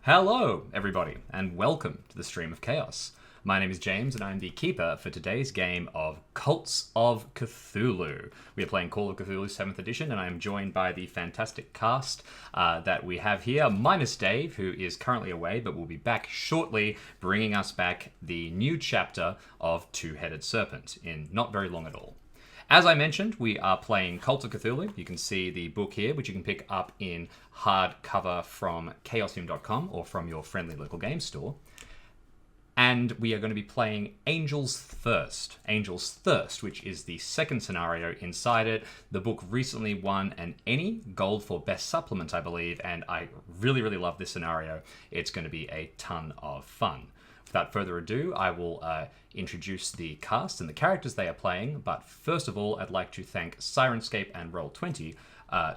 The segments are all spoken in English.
Hello, everybody, and welcome to the Stream of Chaos. My name is James, and I'm the keeper for today's game of Cults of Cthulhu. We are playing Call of Cthulhu 7th edition, and I am joined by the fantastic cast that we have here, minus Dave, who is currently away, but will be back shortly, bringing us back the new chapter of Two-Headed Serpent in not very long at all. As I mentioned, we are playing Cult of Cthulhu. You can see the book here, which you can pick up in hardcover from Chaosium.com or from your friendly local game store. And we are going to be playing Angel's Thirst. Angel's Thirst, which is the second scenario inside it. The book recently won an ENnie Gold for Best Supplement, I believe, and I really, really love this scenario. It's going to be a ton of fun. Without further ado, I will introduce the cast and the characters they are playing, but first of all, I'd like to thank Sirenscape and Roll20,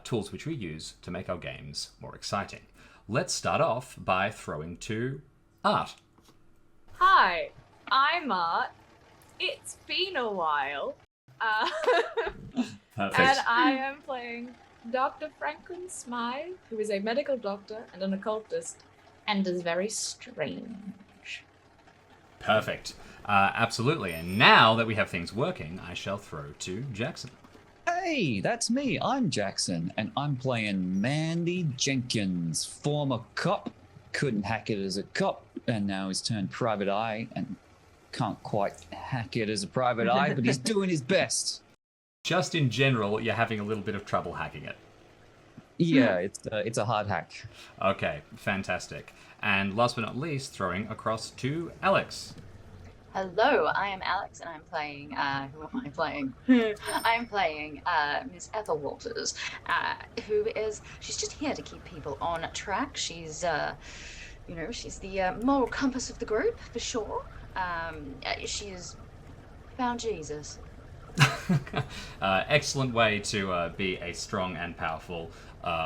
tools which we use to make our games more exciting. Let's start off by throwing to Art. Hi, I'm Art. It's been a while. Perfect. And I am playing Dr. Franklin Smythe, who is a medical doctor and an occultist, and is very strange. Perfect. Absolutely. And now that we have things working, I shall throw to Jackson. Hey, that's me. I'm Jackson, and I'm playing Mandy Jenkins, former cop. Couldn't hack it as a cop, and now he's turned private eye, and can't quite hack it as a private eye, but he's doing his best. Just in general, you're having a little bit of trouble hacking it. Yeah, it's a hard hack. Okay, fantastic. And last but not least, throwing across to Alex. Hello, I am Alex, and I'm playing, who am I playing? I'm playing Miss Ethel Walters, she's just here to keep people on track. She's, she's the moral compass of the group, for sure. She's found Jesus. Excellent way to be a strong and powerful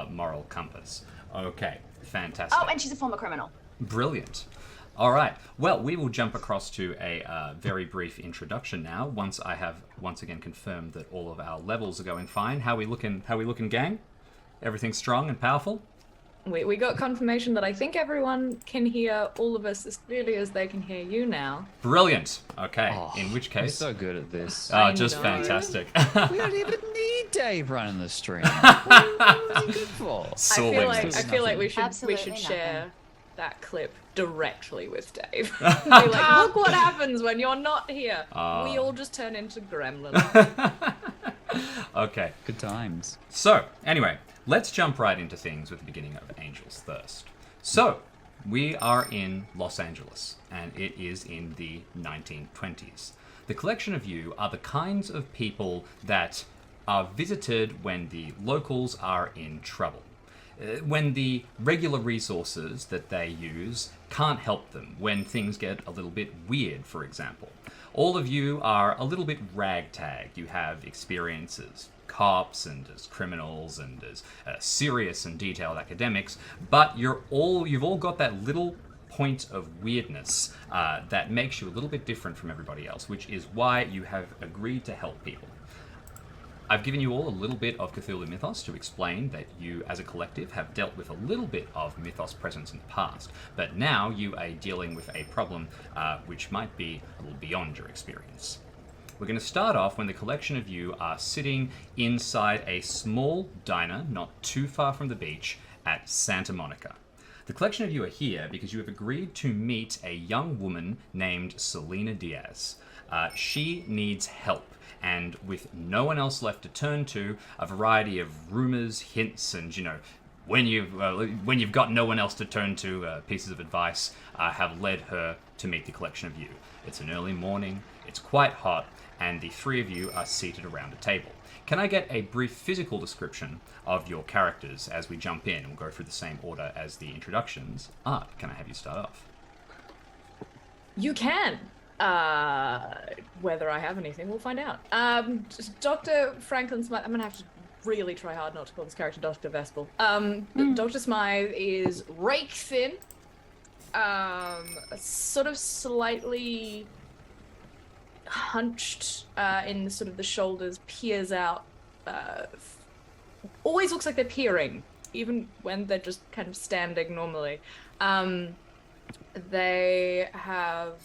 moral compass. Okay, fantastic. Oh, and she's a former criminal. Brilliant. All right. Well, we will jump across to a very brief introduction now. Once I have once again confirmed that all of our levels are going fine. How we looking, gang? Everything strong and powerful? We got confirmation that I think everyone can hear all of us as clearly as they can hear you now. Brilliant. Okay. Oh, in which I'm case, so good at this. just fantastic. We don't even need Dave running the stream. What is he good for? I feel like we Absolutely should nothing. share that clip directly with Dave. Be like, look what happens when you're not here. We all just turn into gremlins. Okay. Good times. So, anyway, let's jump right into things with the beginning of Angel's Thirst. So, we are in Los Angeles, and it is in the 1920s. The collection of you are the kinds of people that are visited when the locals are in trouble. When the regular resources that they use can't help them, when things get a little bit weird, for example. All of you are a little bit ragtag. You have experiences, cops and as criminals and as serious and detailed academics, but you've all got that little point of weirdness that makes you a little bit different from everybody else, which is why you have agreed to help people. I've given you all a little bit of Cthulhu mythos to explain that you, as a collective, have dealt with a little bit of mythos presence in the past, but now you are dealing with a problem which might be a little beyond your experience. We're going to start off when the collection of you are sitting inside a small diner not too far from the beach at Santa Monica. The collection of you are here because you have agreed to meet a young woman named Selena Diaz. She needs help. And with no one else left to turn to, a variety of rumors, hints, and when you've got no one else to turn to, pieces of advice have led her to meet the collection of you. It's an early morning, it's quite hot, and the three of you are seated around a table. Can I get a brief physical description of your characters as we jump in? We'll go through the same order as the introductions. Art, can I have you start off? You can. Whether I have anything, we'll find out. Dr. Franklin Smythe, I'm gonna have to really try hard not to call this character Dr. Vespel. Dr. Smythe is rake thin, sort of slightly hunched in sort of the shoulders, peers out, always looks like they're peering, even when they're just kind of standing normally. They have,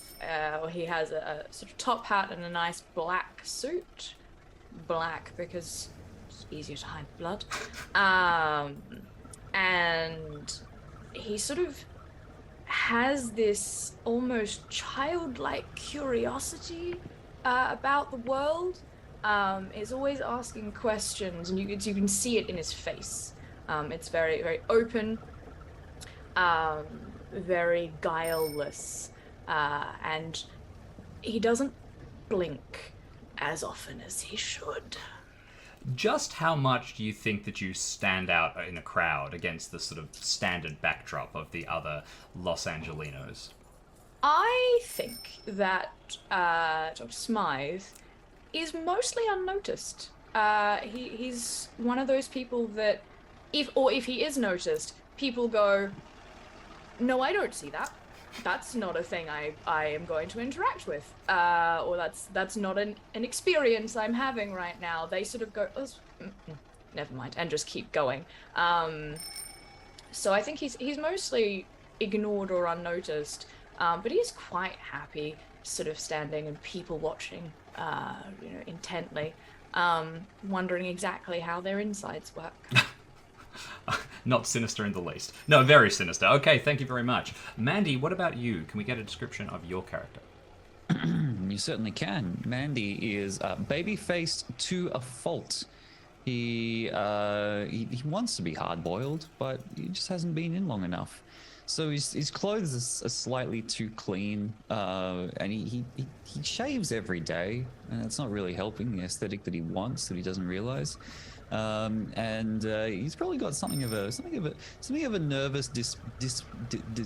he has a sort of top hat and a nice black suit. Black because it's easier to hide blood. And he sort of has this almost childlike curiosity about the world. Is always asking questions, and you can see it in his face. It's very, very open, very guileless, and he doesn't blink as often as he should. Just how much do you think that you stand out in a crowd against the sort of standard backdrop of the other Los Angelinos? I think that Dr. Smythe is mostly unnoticed. He's one of those people that, if he is noticed, people go, "No, I don't see that. That's not a thing I am going to interact with. Or that's not an experience I'm having right now." They sort of go, "Oh, never mind," and just keep going. So I think he's mostly ignored or unnoticed, but he is quite happy, sort of standing and people watching, intently, wondering exactly how their insides work. Not sinister in the least. No, very sinister. Okay, thank you very much. Mandy, what about you? Can we get a description of your character? You certainly can. Mandy is baby-faced to a fault. He wants to be hard-boiled, but he just hasn't been in long enough. So his clothes are slightly too clean, and he shaves every day, and that's not really helping the aesthetic that he wants, that he doesn't realize. And he's probably got something of a nervous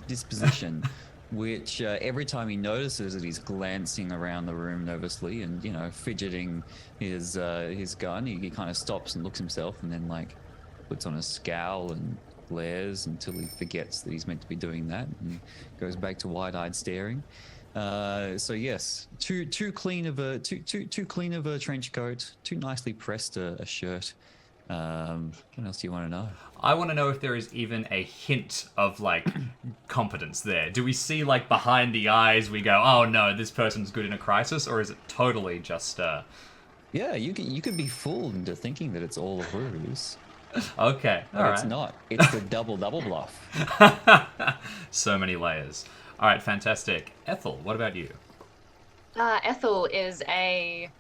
disposition, which every time he notices it, he's glancing around the room nervously and fidgeting his gun. He kind of stops and looks himself, and then puts on a scowl and glares until he forgets that he's meant to be doing that, and goes back to wide-eyed staring. So yes, too clean of a trench coat, too nicely pressed a shirt. What else do you want to know? I want to know if there is even a hint of competence there. Do we see behind the eyes we go, "Oh no, this person's good in a crisis," or is it totally just Yeah, you could be fooled into thinking that it's all a ruse. Okay, but it's not. It's the double bluff. So many layers. All right, fantastic. Ethel, what about you? Ethel is a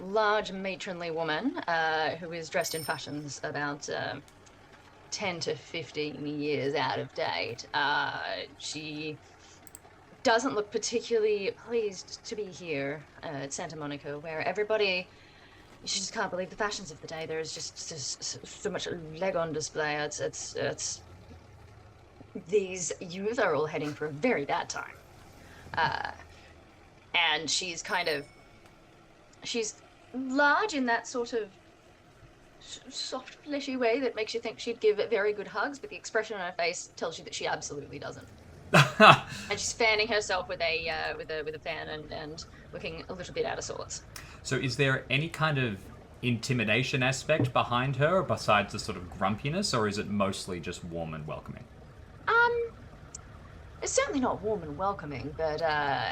large matronly woman who is dressed in fashions about 10 to 15 years out of date. She doesn't look particularly pleased to be here at Santa Monica, where everybody, she just can't believe the fashions of the day. There's just so much leg on display. It's these youth are all heading for a very bad time. And she's large in that sort of soft, fleshy way that makes you think she'd give very good hugs, but the expression on her face tells you that she absolutely doesn't. And she's fanning herself with a fan and looking a little bit out of sorts. So is there any kind of intimidation aspect behind her besides the sort of grumpiness, or is it mostly just warm and welcoming? It's certainly not warm and welcoming, but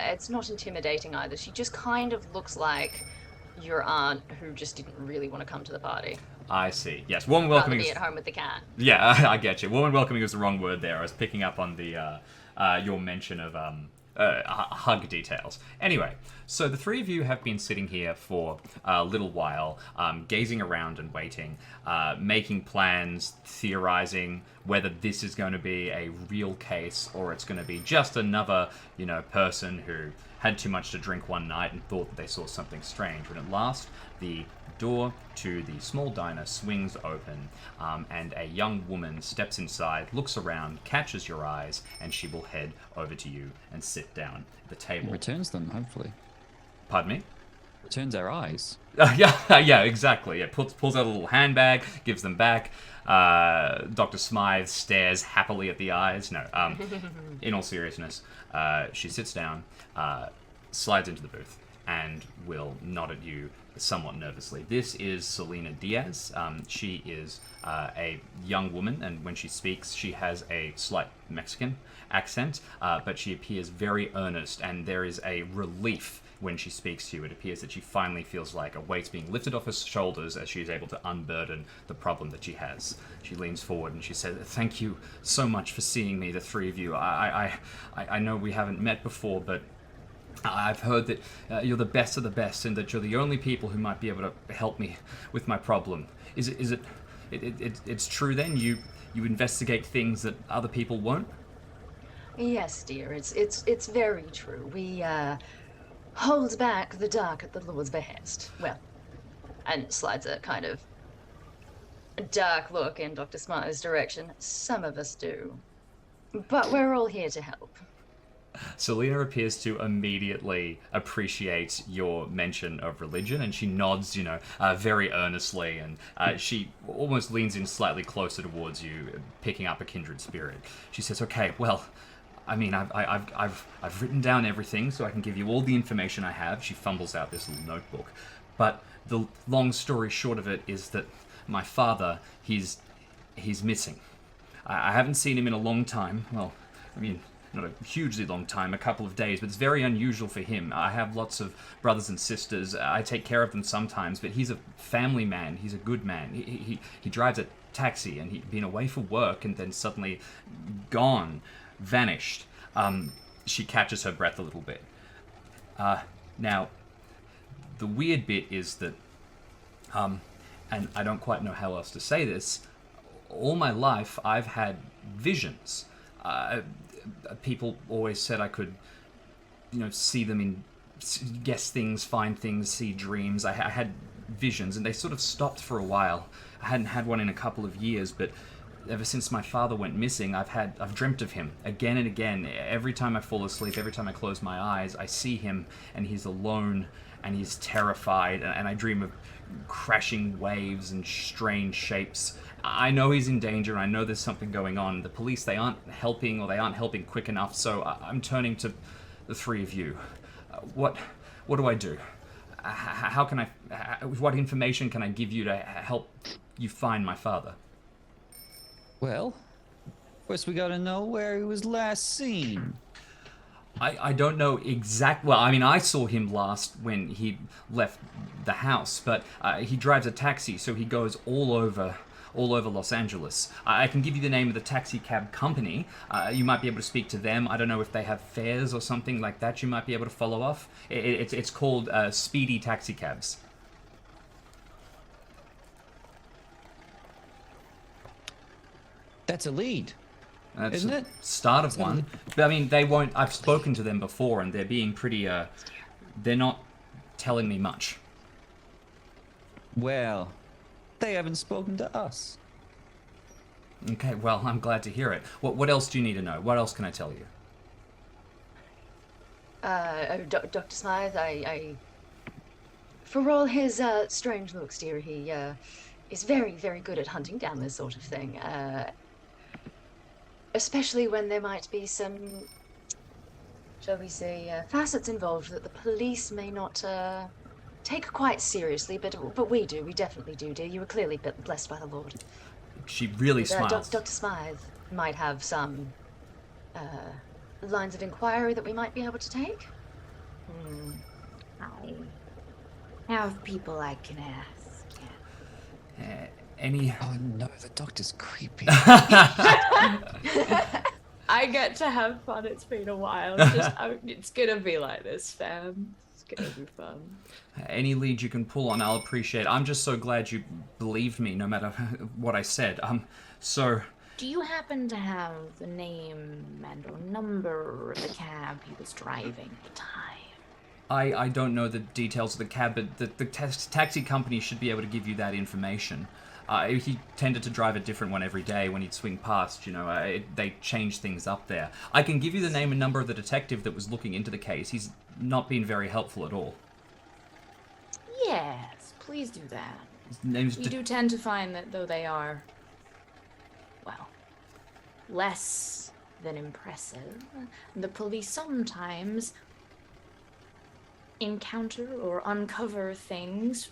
it's not intimidating either. She just kind of looks like your aunt who just didn't really want to come to the party. I see. Yes, warm and welcoming. Rather be at home with the cat. Yeah, I get you. Warm and welcoming was the wrong word there. I was picking up on the your mention of hug details. Anyway, so the three of you have been sitting here for a little while, gazing around and waiting, making plans, theorizing whether this is going to be a real case or it's going to be just another, person who had too much to drink one night and thought that they saw something strange. When at last, the door to the small diner swings open, and a young woman steps inside, looks around, catches your eyes, and she will head over to you and sit down at the table. Returns them, hopefully. Pardon me? Returns our eyes. Yeah, exactly. Yeah, pulls out a little handbag, gives them back. Dr. Smythe stares happily at the eyes. No, in all seriousness, she sits down, slides into the booth, and will nod at you somewhat nervously. This is Selena Diaz. She is a young woman, and when she speaks, she has a slight Mexican accent, but she appears very earnest, and there is a relief when she speaks to you. It appears that she finally feels like a weight's being lifted off her shoulders as she is able to unburden the problem that she has. She leans forward and she says, "Thank you so much for seeing me, the three of you. I know we haven't met before, but I've heard that you're the best of the best, and that you're the only people who might be able to help me with my problem. It's true then? You investigate things that other people won't?" Yes, dear, it's very true. We hold back the dark at the Lord's behest. Well, and slides a kind of dark look in Dr. Smiley's direction. Some of us do. But we're all here to help. Selena appears to immediately appreciate your mention of religion, and she nods, very earnestly, and she almost leans in slightly closer towards you, picking up a kindred spirit. She says, "Okay, well, I mean, I've written down everything, so I can give you all the information I have." She fumbles out this little notebook, but the long story short of it is that my father, he's missing. I haven't seen him in a long time. Well, I mean, not a hugely long time, a couple of days, but it's very unusual for him. I have lots of brothers and sisters. I take care of them sometimes, but he's a family man. He's a good man. He drives a taxi, and he'd been away for work and then suddenly gone, vanished. She catches her breath a little bit. Now, the weird bit is that, and I don't quite know how else to say this, all my life I've had visions. People always said I could, see them guess things, find things, see dreams. I had visions, and they sort of stopped for a while. I hadn't had one in a couple of years, but ever since my father went missing, I've dreamt of him again and again. Every time I fall asleep, every time I close my eyes, I see him, and he's alone, and he's terrified, and I dream of crashing waves and strange shapes. I know he's in danger. I know there's something going on. The police, they aren't helping, or they aren't helping quick enough, so I'm turning to the three of you. What do I do? How can I... what information can I give you to help you find my father? Well, first we gotta know where he was last seen. I don't know exactly. Well, I mean, I saw him last when he left the house, but he drives a taxi, so he goes all over Los Angeles. I can give you the name of the taxi cab company. You might be able to speak to them. I don't know if they have fares or something like that you might be able to follow off. It's called Speedy Taxi Cabs. That's a lead. That's Isn't the it? Start of one. But I mean, they won't... I've spoken to them before, and they're being pretty... they're not telling me much. Well, they haven't spoken to us. Okay, well, I'm glad to hear it. What else do you need to know? What else can I tell you? Dr. Smythe, I for all his strange looks, dear, he is very, very good at hunting down this sort of thing. Especially when there might be some, shall we say, facets involved that the police may not take quite seriously, but we do. We definitely do, dear. You were clearly blessed by the Lord. She really smiles. Dr. Smythe might have some lines of inquiry that we might be able to take. I have people I can ask. Any... Oh no, the doctor's creepy. I get to have fun. It's been a while. It's gonna be like this, fam. It's gonna be fun. Any lead you can pull on, I'll appreciate. I'm just so glad you believed me, no matter what I said. So... Do you happen to have the name and or number of the cab he was driving at the time? I don't know the details of the cab, but the taxi company should be able to give you that information. He tended to drive a different one every day when he'd swing past, they changed things up there. I can give you the name and number of the detective that was looking into the case. He's not been very helpful at all. Yes, please do that. His name's We do tend to find that though they are, well, less than impressive, the police sometimes encounter or uncover things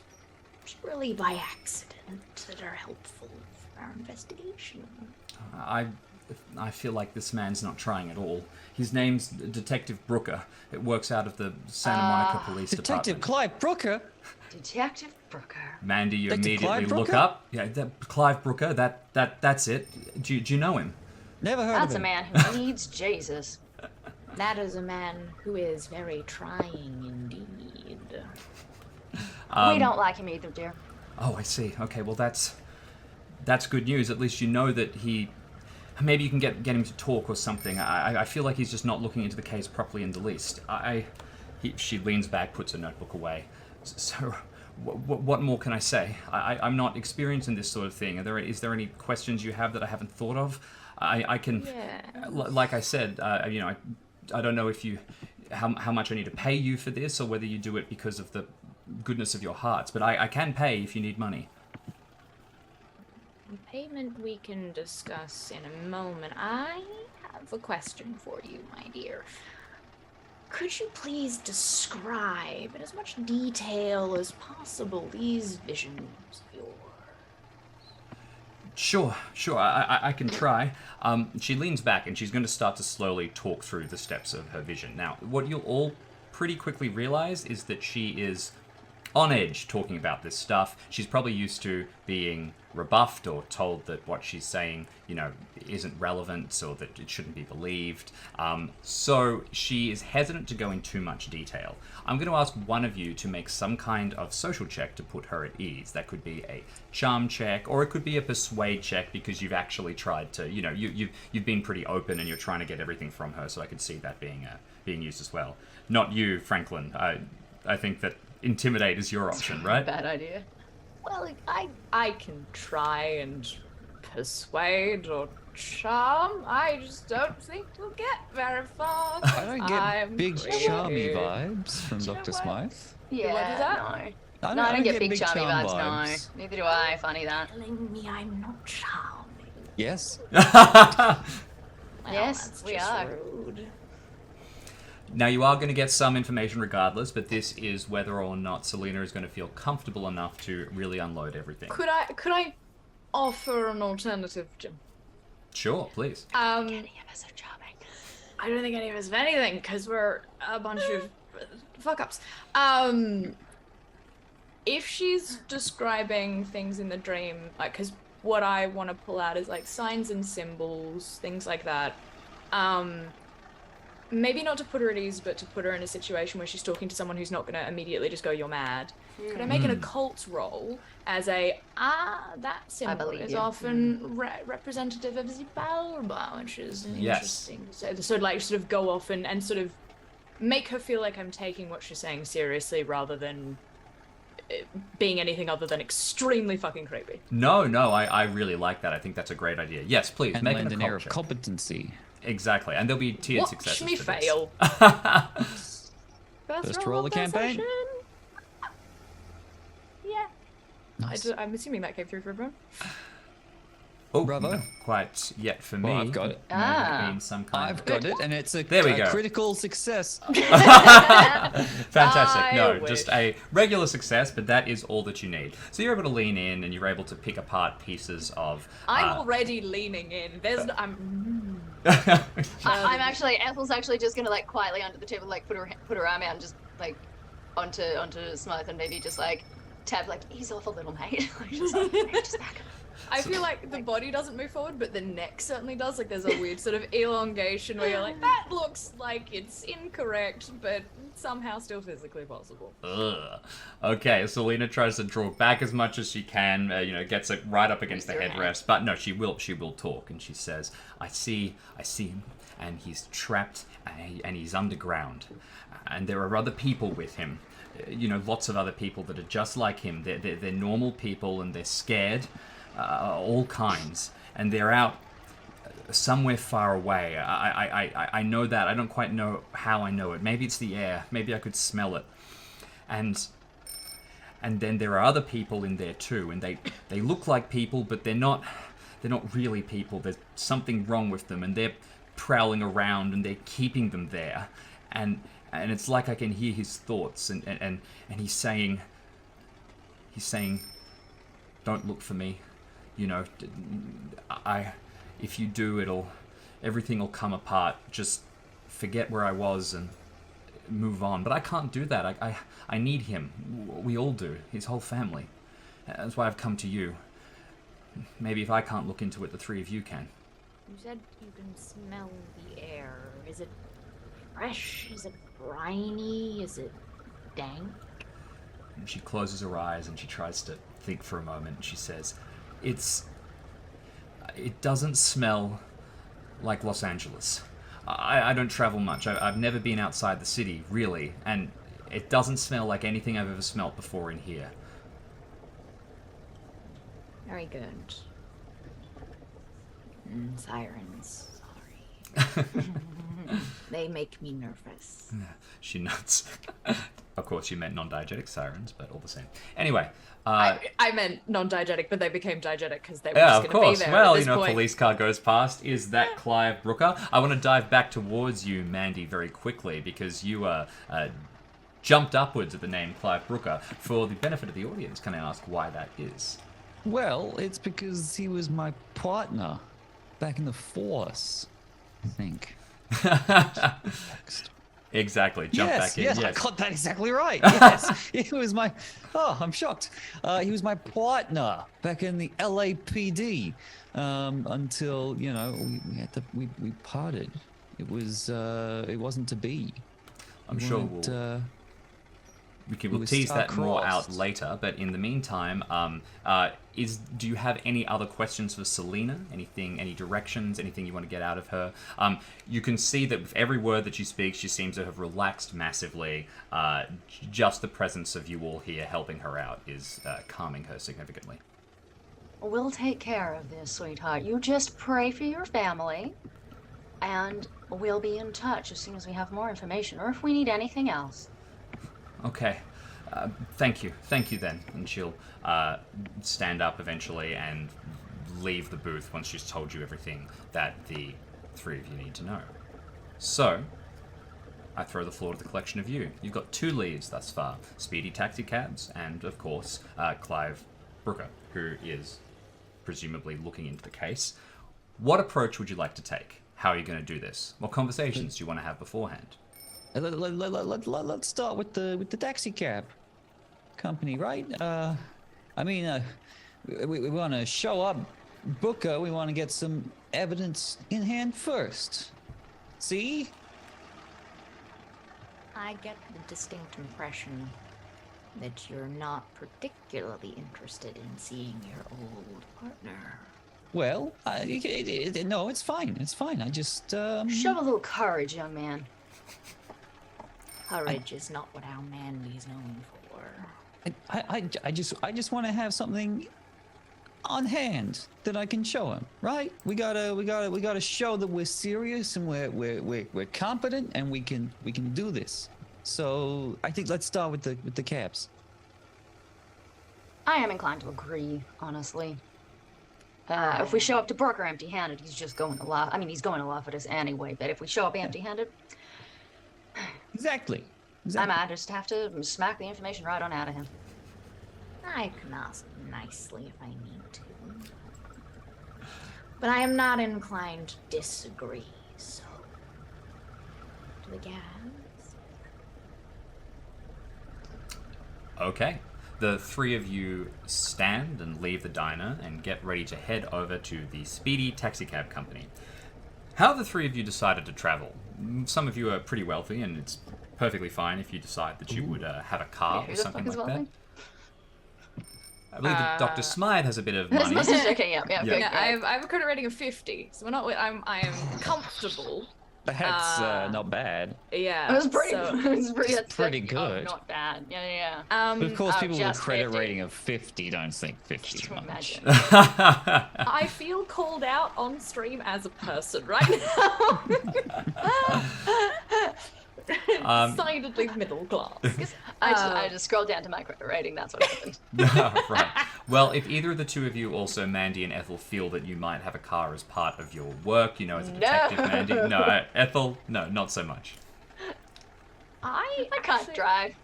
purely by accident that are helpful for our investigation. I feel like this man's not trying at all. His name's Detective Brooker. It works out of the Santa Monica Police Detective Department. Clive Brooker? Detective Brooker. Mandy, you Detective immediately Clive look Brooker? up. Yeah, Clive Brooker. That's it. Do you know him? Never heard That's of a him. man who needs Jesus. That is a man who is very trying indeed. We don't like him either, dear. Oh, I see. Okay, well that's good news. At least you know that he. Maybe you can get him to talk or something. I feel like he's just not looking into the case properly in the least. She leans back, puts a notebook away. So, what more can I say? I'm not experienced in this sort of thing. Is there any questions you have that I haven't thought of? I can, like I said, I don't know if how much I need to pay you for this, or whether you do it because of the goodness of your hearts. But I can pay if you need money. Payment we can discuss in a moment. I have a question for you, my dear. Could you please describe in as much detail as possible these visions of yours? Sure. I can try. She leans back and she's going to start to slowly talk through the steps of her vision. Now, what you'll all pretty quickly realize is that she is on edge talking about this stuff. She's probably used to being rebuffed or told that what she's saying, isn't relevant or that it shouldn't be believed. So she is hesitant to go in too much detail. I'm going to ask one of you to make some kind of social check to put her at ease. That could be a charm check, or it could be a persuade check because you've actually tried to, you've been pretty open and you're trying to get everything from her. So I could see that being used as well. Not you, Franklin. I think that intimidate is your option, right? Bad idea. Well, I can try and persuade or charm. I just don't think we'll get very far. I don't get I'm big crazy. charmy vibes from Do you know Dr. what? Smythe. Yeah, What is that? no. I No, I don't get big big charmy charm vibes, no. Neither do I, funny that. Telling me I'm not charming. Yes. Well, Yes, that's we just are. rude. Now, you are going to get some information regardless, but this is whether or not Selena is going to feel comfortable enough to really unload everything. Could I offer an alternative, Jim? Sure, please. Any of us are charming. I don't think any of us have anything because we're a bunch of fuck ups. If she's describing things in the dream, because what I want to pull out is like signs and symbols, things like that. Maybe not to put her at ease, but to put her in a situation where she's talking to someone who's not going to immediately just go, "You're mad." Could I make an occult roll as that symbol believe is you. often representative of the Balba, which is Yes. interesting. So like sort of go off and sort of make her feel like I'm taking what she's saying seriously rather than it being anything other than extremely fucking creepy. No, I really like that. I think that's a great idea. Yes, please, And make lend an an air occult of check. competency. Exactly, and there'll be tiered Watch successes me for this. fail. First roll of the campaign. possession. Yeah. Nice. I'm assuming that came through for everyone. Oh, Bravo. not quite yet for me. Well, I've got it. May have been some kind I've of... got it, and it's a There we go. critical success. Fantastic. I No, wish. just a regular success, but that is all that you need. So you're able to lean in and you're able to pick apart pieces of... I'm already leaning in. I'm Ethel's actually just gonna like quietly under the table, like put her arm out and just like onto Smythe and maybe just like tap like ease off a little, mate. Like, just back up. I feel like the body doesn't move forward, but the neck certainly does. Like there's a weird sort of elongation where you're like, that looks like it's incorrect, but somehow still physically possible. Ugh. Okay, Selena tries to draw back as much as she can, gets it right up against the Raise her headrest, but no, she will talk, and she says, I see him, and he's trapped, and he's underground, and there are other people with him, lots of other people that are just like him. They're normal people, and they're scared, all kinds, and they're out somewhere far away. I know that. I don't quite know how I know it. Maybe it's the air. Maybe I could smell it. And then there are other people in there too, and they look like people, but they're not really people. There's something wrong with them, and they're prowling around, and they're keeping them there. And and it's like I can hear his thoughts, and he's saying, don't look for me, you know, if you do, everything will come apart. Just forget where I was and move on. But I can't do that. I need him. We all do. His whole family. That's why I've come to you. Maybe if I can't look into it, the three of you can. You said you can smell the air. Is it fresh? Is it briny? Is it dank? And she closes her eyes and she tries to think for a moment. She says, it doesn't smell like Los Angeles. I don't travel much. I've never been outside the city, really, and it doesn't smell like anything I've ever smelt before in here. Very good. Sirens, sorry. They make me nervous. She nods. Of course, you meant non-diegetic sirens, but all the same. Anyway. I meant non-diegetic, but they became diegetic because they were Yeah, just of going to be course. there Well, at this point. police car goes past. Is that Clive Brooker? I want to dive back towards you, Mandy, very quickly, because you jumped upwards at the name Clive Brooker. For the benefit of the audience, can I ask why that is? Well, it's because he was my partner back in the Force, I think. Exactly. Jump back in. Yes, I got that exactly right. Yes, he was my. Oh, I'm shocked. He was my partner back in the LAPD until we parted. It wasn't to be. I'm sure we'll tease that more out later. But in the meantime, do you have any other questions for Selena? Anything, any directions, anything you want to get out of her? You can see that with every word that she speaks, she seems to have relaxed massively. Just the presence of you all here helping her out is calming her significantly. We'll take care of this, sweetheart. You just pray for your family, and we'll be in touch as soon as we have more information, or if we need anything else. Okay. Thank you then. And she'll stand up eventually and leave the booth once she's told you everything that the three of you need to know. So, I throw the floor to the collection of you. You've got 2 leads thus far. Speedy Taxicabs and, of course, Clive Brooker, who is presumably looking into the case. What approach would you like to take? How are you going to do this? What conversations do you want to have beforehand? Let's start with the taxi cab company, right? We want to show up Brooker. We want to get some evidence in hand first. See? I get the distinct impression that you're not particularly interested in seeing your old partner. Well, no, it's fine. It's fine. I just Show a little courage, young man. Courage is not what our Mandy's known for. I just want to have something on hand that I can show him, right? We gotta show that we're serious and we're competent and we can do this. So I think let's start with the cabs. I am inclined to agree, honestly. If we show up to Brooker empty-handed, he's just going to laugh. I mean, he's going to laugh at us anyway, but if we show up empty-handed... Exactly. I might just have to smack the information right on out of him. I can ask nicely if I need to. But I am not inclined to disagree, so... To the gas? Okay. The 3 of you stand and leave the diner and get ready to head over to the Speedy Taxicab Company. How have the 3 of you decided to travel? Some of you are pretty wealthy, and it's perfectly fine if you decide that you would have a car or something like that. I believe that Dr. Smythe has a bit of money. Okay, yeah. Good, I have a credit rating of 50, so I am comfortable. That's not bad. Yeah. It was pretty. So, It's pretty good. Oh, not bad. Yeah. But of course, people with a just credit 50. rating of 50 don't think 50 Just is to much. imagine. I feel called out on stream as a person right now. Decidedly middle class. I just scrolled down to my credit rating. That's what happened. Right. Well, if either of the 2 of you, also Mandy and Ethel, feel that you might have a car as part of your work, as a detective, Mandy. No, Ethel, no, not so much. I can't actually- drive.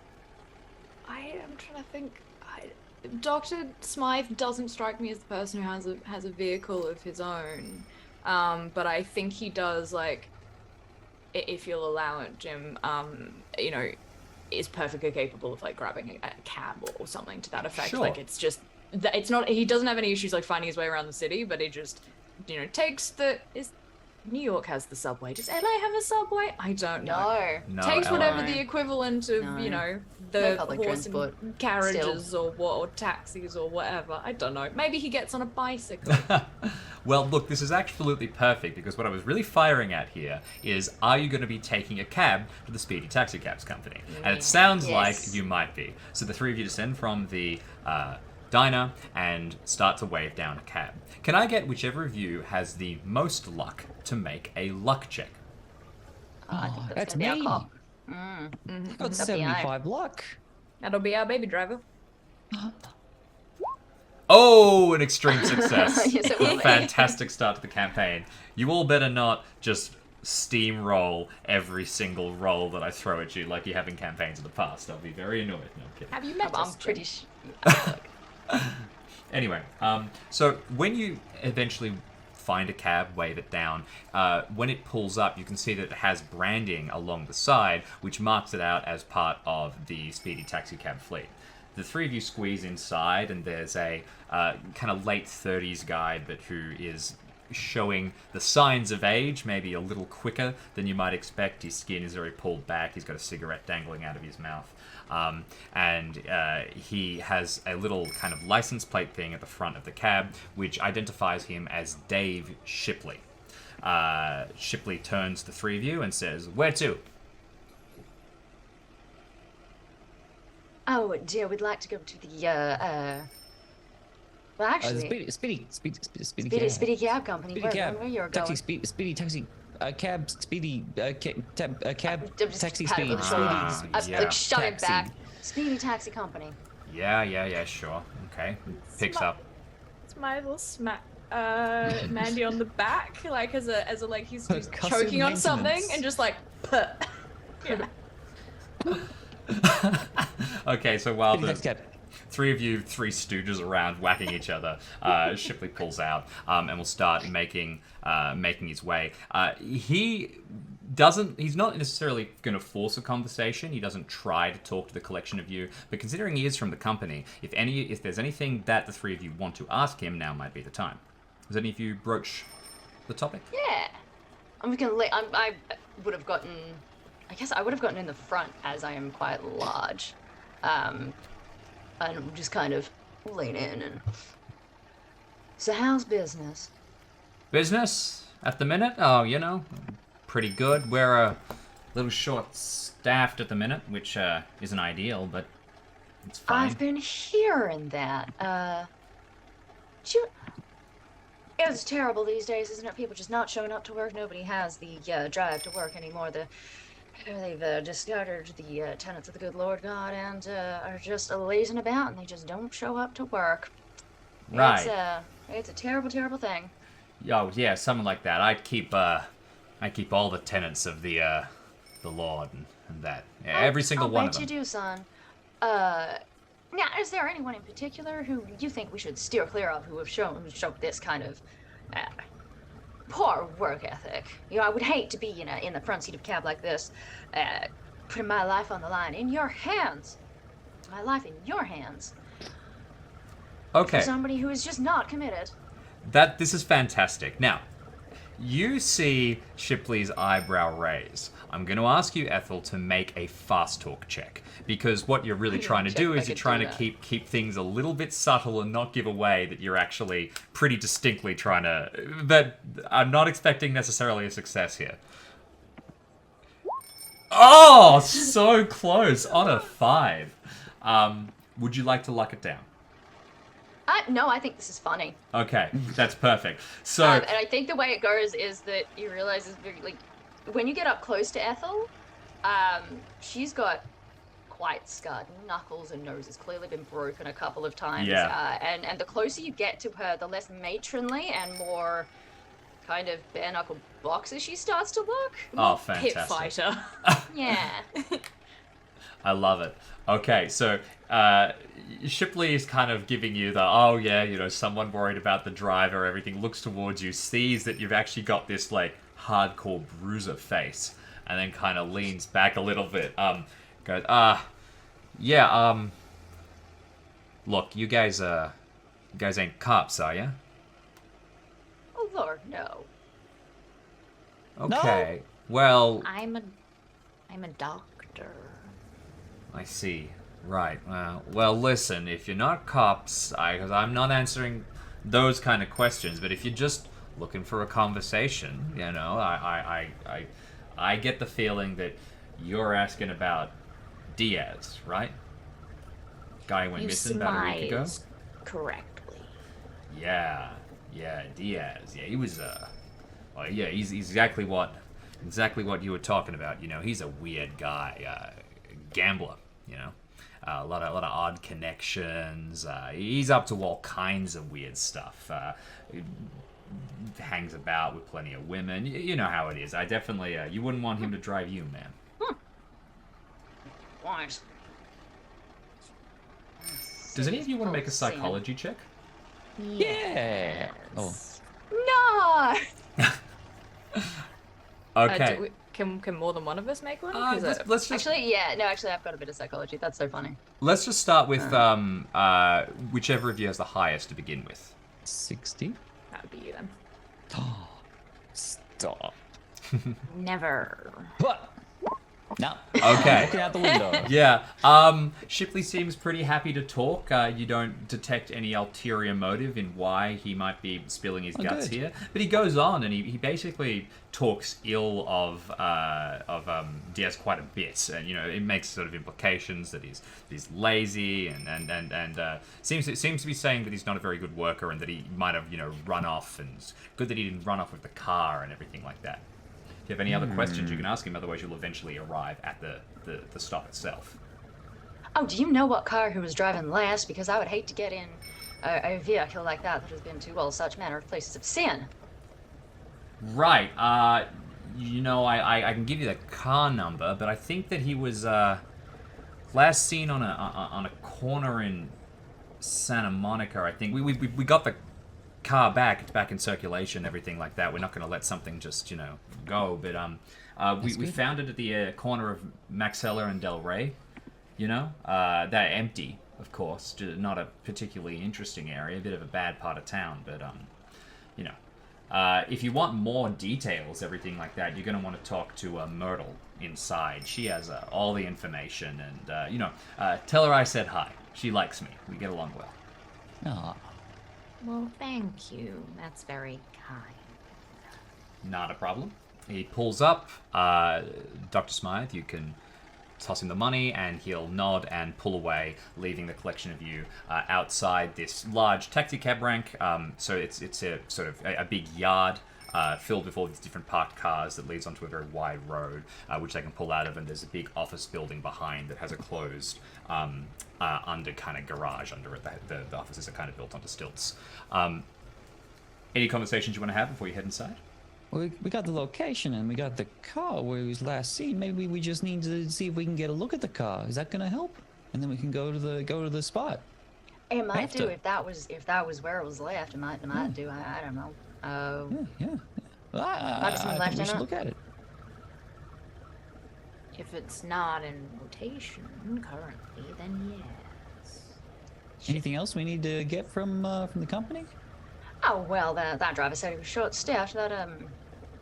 I am trying to think. Dr. Smythe doesn't strike me as the person who has a vehicle of his own. But I think he does, like, if you'll allow it, Jim, you know, is perfectly capable of, like, grabbing a cab or something to that effect. Sure. Like, it's just, it's not, he doesn't have any issues, like, finding his way around the city, but he just, you know, takes New York has the subway. Does LA have a subway? I don't know. No. No, Takes whatever LA. the equivalent of, No. you know, No the public horse transport. and carriages or taxis or whatever. I don't know. Maybe he gets on a bicycle. Well, look, this is absolutely perfect because what I was really firing at here is, are you going to be taking a cab to the Speedy Taxi Cabs Company? And it sounds like Yes. you might be. So the three of you descend from the diner and start to wave down a cab. Can I get whichever of you has the most luck to make a luck check? I think that's That's gonna be me. our cop. I've got That'd be 75 luck. That'll be our baby driver. Oh, an extreme success. Yes, it will be. Fantastic start to the campaign. You all better not just steamroll every single roll that I throw at you like you have in campaigns in the past. I'll be very annoyed. No, I'm kidding. Have you met I'm us? pretty Jim? sure. Anyway, so when you eventually find a cab, wave it down, when it pulls up, you can see that it has branding along the side, which marks it out as part of the Speedy Taxi Cab fleet. The three of you squeeze inside, and there's a kind of late 30s guy, but who is showing the signs of age, maybe a little quicker than you might expect. His skin is very pulled back. He's got a cigarette dangling out of his mouth. And he has a little kind of license plate thing at the front of the cab, which identifies him as Dave Shipley. Shipley turns to the three of you and says, "Where to?" Oh dear, we'd like to go to the well, actually, Speedy cab company. Speedy where, cab. where you're Taxi, going? speedy taxi. Cab, speedy, cab, I'm just taxi, pat him speed. on the shoulder. Speedy. Like shove him Taxi. back. Speedy taxi company. Yeah, sure. Okay. Picks up. Smythe will smack Mandy on the back, like as a like he's Percussive choking on something, maintenance. and just like, puh. Yeah. Okay, so while Speedy the taxi cab. three of you, three stooges around whacking each other, Shipley pulls out and will start making his way. He's not necessarily going to force a conversation. He doesn't try to talk to the collection of you, but considering he is from the company, if there's anything that the three of you want to ask him, now might be the time. Does any of you broach the topic? Yeah. I'm gonna let. I would have gotten. I guess I would have gotten in the front as I am quite large, and just kind of lean in and. So how's business? Business at the minute? Oh, pretty good. We're a little short-staffed at the minute, which isn't ideal, but it's fine. I've been hearing that. It's terrible these days, isn't it? People just not showing up to work. Nobody has the drive to work anymore. They've discarded the tenets of the good Lord God and are just lazing about, and they just don't show up to work. Right. It's a terrible, terrible thing. Oh, yeah, something like that. I keep all the tenets of the Lord and that. Yeah, every single one of them. I'll bet you do, son. Now, is there anyone in particular who you think we should steer clear of who have shown this kind of poor work ethic? I would hate to be in the front seat of a cab like this, putting my life on the line in your hands. My life in your hands. Okay. For somebody who is just not committed. This is fantastic. Now, you see Shipley's eyebrow raise. I'm going to ask you, Ethel, to make a fast talk check, because what you're really trying to do is you're trying to keep things a little bit subtle and not give away that you're actually pretty distinctly trying to. But I'm not expecting necessarily a success here. Oh, so close on a 5. Would you like to luck it down? No, I think this is funny. Okay, that's perfect. So, And I think the way it goes is that you realize is when you get up close to Ethel, she's got quite scarred knuckles and nose has clearly been broken a couple of times. Yeah. And the closer you get to her, the less matronly and more kind of bare knuckle boxer she starts to look. oh, Pit fantastic. fighter. Yeah. I love it. Okay, so Shipley is kind of giving you the, oh yeah, you know, someone worried about the driver, everything, looks towards you, sees that you've actually got this, like, hardcore bruiser face, and then kind of leans back a little bit, goes, yeah, look, you guys ain't cops, are ya? Oh Lord, no. Okay, well, I'm a doctor. I see. Right. Well, listen. If you're not cops, because I'm not answering those kind of questions. But if you're just looking for a conversation, you know, I get the feeling that you're asking about Diaz, right? Guy who went You missing about a week ago. surmised correctly. Yeah, Diaz. Yeah, he was. Well, yeah, he's exactly what you were talking about. You know, he's a weird guy. Gambler, you know, a lot of odd connections. He's up to all kinds of weird stuff. He hangs about with plenty of women. You know how it is. I definitely, you wouldn't want him to drive you, man. What? Does any of you want to make a psychology check? Yeah. Oh. No! Okay. Can more than one of us make one? Let's just Actually, yeah. No, actually, I've got a bit of psychology. That's so funny. let's just start with whichever of you has the highest to begin with. 60. that would be you then. Oh, stop. Never. What? No. Okay. Looking out the window. Yeah. Shipley seems pretty happy to talk. You don't detect any ulterior motive in why he might be spilling his guts good. here. But he goes on and he basically talks ill of Diaz quite a bit. And, you know, it makes sort of implications that he's lazy and seems to be saying that he's not a very good worker and that he might have, you know, run off. And it's good that he didn't run off with the car and everything like that. If you have any other questions, you can ask him. Otherwise, you'll eventually arrive at the stop itself. Oh, do you know what car he was driving last? Because I would hate to get in a vehicle like that has been to all such manner of places of sin. Right. You know, I can give you the car number, but I think that he was last seen on a corner in Santa Monica. I think we got the car back. It's back in circulation, everything like that. We're not going to let something just, you know, go. But we found it at the corner of Maxella and Del Rey. You know, they're empty, of course. Not a particularly interesting area. A bit of a bad part of town, but you know, if you want more details, everything like that, you're going to want to talk to Myrtle inside. She has all the information, and you know, tell her I said hi. She likes me. We get along well. Aw. Well, thank you. That's very kind. Not a problem. He pulls up. Dr. Smythe, you can toss him the money, and he'll nod and pull away, leaving the collection of you outside this large taxi cab rank. So it's a sort of a big yard filled with all these different parked cars that leads onto a very wide road, which they can pull out of, and there's a big office building behind that has a closed under kind of garage under it. The offices are kind of built onto stilts. Any conversations you want to have before you head inside? Well, we got the location and we got the car where he was last seen. Maybe we just need to see if we can get a look at the car. Is that gonna help? And then we can go to the spot. It might After. do if that was where it was left. It might do. I don't know. Yeah. Well, Might be something I left think we in should it. look at it. If it's not in rotation currently, then yes. Anything else we need to get from the company? Oh well, that driver said he was short-staffed. That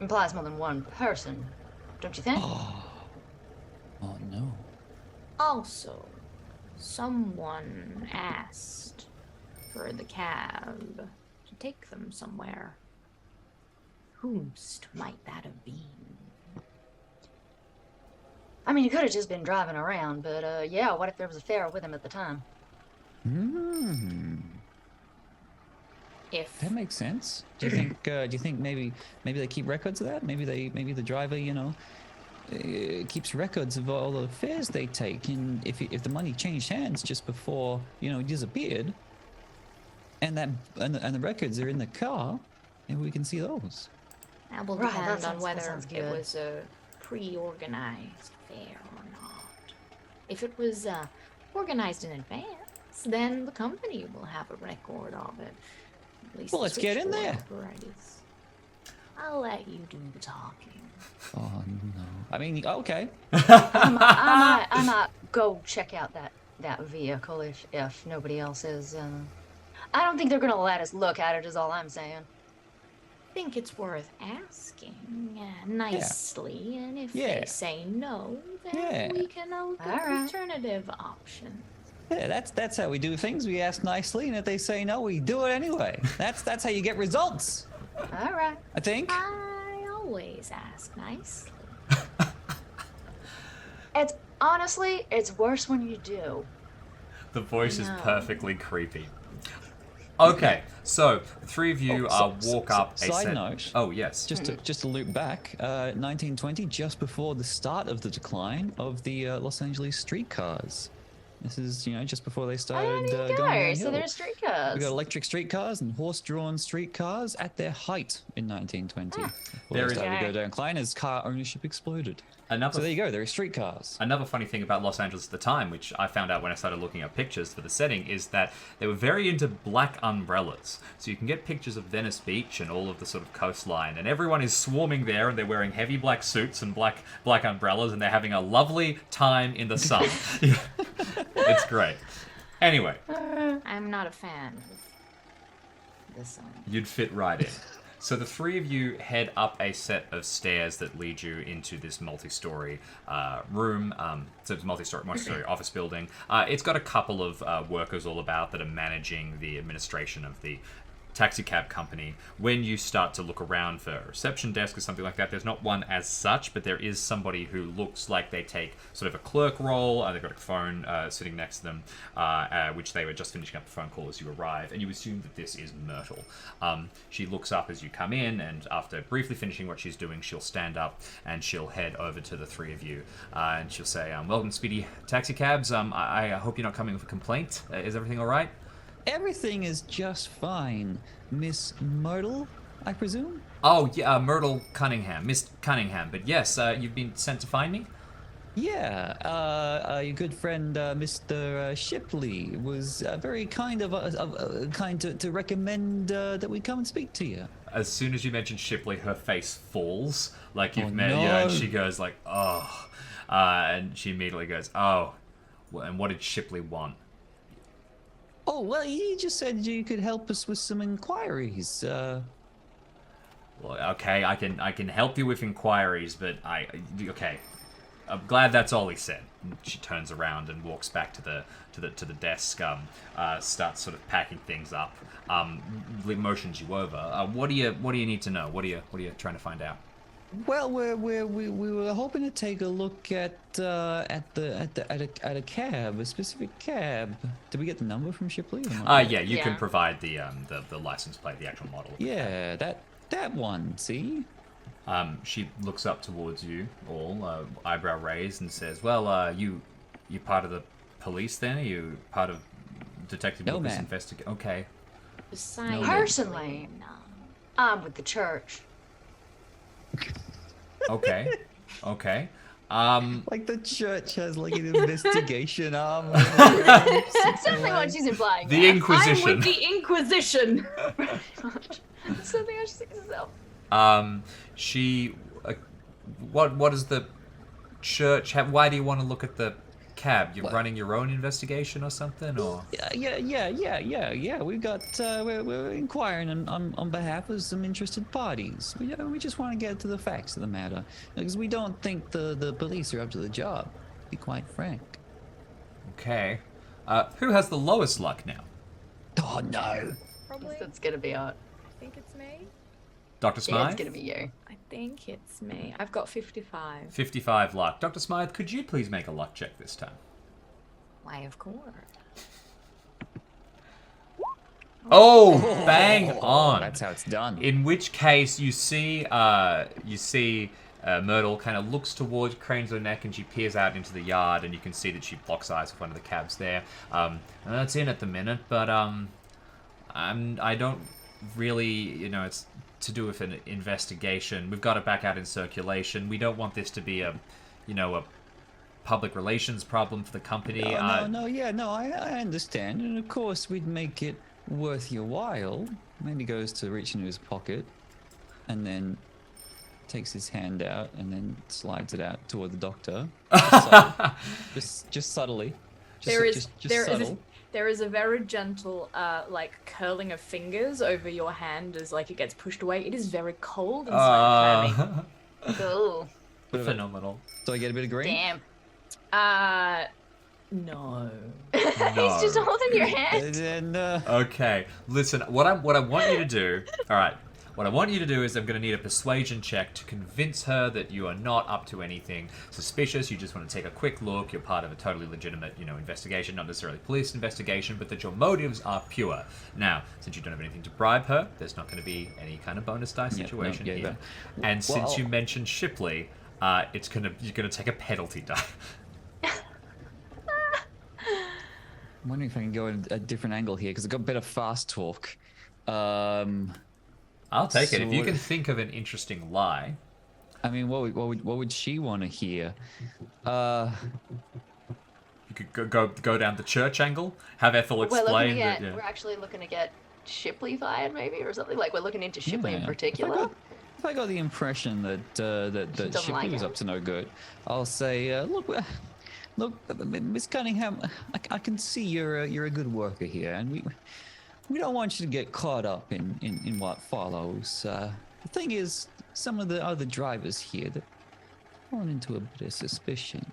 implies more than one person, don't you think? Oh no. Also, someone asked for the cab to take them somewhere. Whomst might that have been? I mean, he could have just been driving around, but yeah. What if there was a fare with him at the time? If That makes sense. Do you think maybe they keep records of that? Maybe the driver, you know, keeps records of all the fares they take, and if the money changed hands just before, you know, he disappeared, and the records are in the car, maybe we can see those. that will Right, depend that on sounds- that whether sounds it good. was a pre-organized affair or not. If it was organized in advance, then the company will have a record of it. At least Well, the let's get in switchboard there. operators. I'll let you do the talking. Oh no. I mean, okay. I might go check out that vehicle if nobody else is. I don't think they're gonna let us look at it. Is all I'm saying. I think it's worth asking nicely, and if Yeah. they say no, then Yeah. we can look at Alright. alternative options. Yeah, that's how we do things. We ask nicely, and if they say no, we do it anyway. That's how you get results. All right. I think. I always ask nicely. It's honestly, it's worse when you do. The voice is No. perfectly creepy. Okay, so the three of you walk up a Side set. note. Oh yes. Just to loop back, 1920, just before the start of the decline of the Los Angeles streetcars. This is, just before they started Oh, there you going go. downhill. So there's streetcars. We got electric streetcars and horse-drawn streetcars at their height in 1920. Before There they is- started to Okay. go decline as car ownership exploded. Another So there you go. There are streetcars. Another funny thing about Los Angeles at the time, which I found out when I started looking up pictures for the setting, is that they were very into black umbrellas. So you can get pictures of Venice Beach and all of the sort of coastline, and everyone is swarming there, and they're wearing heavy black suits and black umbrellas, and they're having a lovely time in the sun. It's great. Anyway, I'm not a fan of the sun. you'd fit right in. So the three of you head up a set of stairs that lead you into this multi-story room. So it's a multi-story office building. It's got a couple of workers all about that are managing the administration of the taxi cab company. When you start to look around for a reception desk or something like that, there's not one as such, but there is somebody who looks like they take sort of a clerk role. They've got a phone sitting next to them, which they were just finishing up the phone call as you arrive, and you assume that this is Myrtle. She looks up as you come in, and after briefly finishing what she's doing, she'll stand up and she'll head over to the three of you, and she'll say, welcome, Speedy Taxi Cabs. I hope you're not coming with a complaint. Is everything all right? Everything is just fine, Miss Myrtle, I presume? Oh, yeah, Myrtle Cunningham. Miss Cunningham. But yes, you've been sent to find me? Yeah, your good friend Mr. Shipley was very kind to recommend that we come and speak to you. As soon as you mention Shipley, her face falls like you've Oh, met her, no. and she goes like, oh. And she immediately goes, oh. And what did Shipley want? Oh, well, he just said you could help us with some inquiries. Well, okay, I can help you with inquiries, but okay. I'm glad that's all he said. And she turns around and walks back to the desk. Starts sort of packing things up. Motions you over. What do you need to know? What are you trying to find out? Well, we were hoping to take a look at a cab, a specific cab. Did we get the number from Shipley? Yeah, you can Yeah. provide the license plate, the actual model. Yeah, that one. See. She looks up towards you all, eyebrow raised, and says, "Well, you part of the police then? Are you part of Detective No, Brooker's ma'am. investigation?" Okay. Besides, Personally, no. I'm with the church. Okay. Okay. Like the church has like an investigation arm. That's definitely what she's implying. The there. Inquisition. I'm with the Inquisition. Something else she thinks herself. She, what does the church have? Why do you want to look at the cab? You're What? running your own investigation or something, or? Yeah. We've got we're inquiring on behalf of some interested parties. We just want to get to the facts of the matter because we don't think the police are up to the job. To be quite frank. Okay. Who has the lowest luck now? Oh no. Probably. That's gonna be it. I think it's me. Dr. Yeah, Smythe? it's gonna be you. I think it's me. I've got 55. 55 luck. Dr. Smythe, could you please make a luck check this time? Why, of course. Oh, bang on. That's how it's done. In which case, you see Myrtle kind of looks towards, cranes her neck, and she peers out into the yard, and you can see that she locks eyes with one of the cabs there. And that's in at the minute, but I don't really, it's to do with an investigation. We've got it back out in circulation. We don't want this to be a public relations problem for the company. I understand. And of course, we'd make it worth your while. Maybe goes to reach into his pocket and then takes his hand out and then slides it out toward the doctor. Just subtly. Just subtle. There is a very gentle, like, curling of fingers over your hand as, like, it gets pushed away. It is very cold and slightly clammy. Cool. Phenomenal. Do I get a bit of green? Damn. No. He's just holding your hand. And, Okay, listen, what I want you to do, alright, what I want you to do is I'm going to need a persuasion check to convince her that you are not up to anything suspicious. You just want to take a quick look. You're part of a totally legitimate, investigation, not necessarily police investigation, but that your motives are pure. Now, since you don't have anything to bribe her, there's not going to be any kind of bonus die situation here. And since you mentioned Shipley, you're gonna take a penalty die. I'm wondering if I can go at a different angle here because I've got better fast talk. I'll take it if you can think of an interesting lie. I mean, what would she want to hear? You could go down the church angle. Have Ethel explain that. We're actually looking to get Shipley fired, maybe, or something. Like we're looking into Shipley in particular. If I got the impression that Shipley was up to no good, I'll say, look, Miss Cunningham, I can see you're a good worker here, and we don't want you to get caught up in what follows. The thing is, some of the other drivers here that fallen into a bit of suspicion,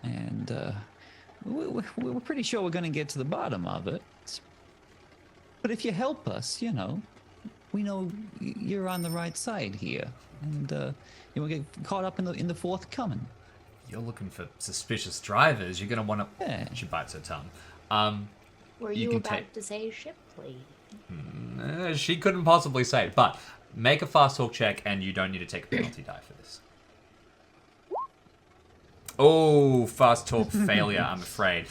and we're pretty sure we're going to get to the bottom of it. But if you help us, we know you're on the right side here, and you won't get caught up in the forthcoming. You're looking for suspicious drivers. You're going to want to... Yeah. She bites her tongue. Were you about to say Shipley? She couldn't possibly say it, but make a fast talk check, and you don't need to take a penalty die for this. Oh, fast talk failure, I'm afraid.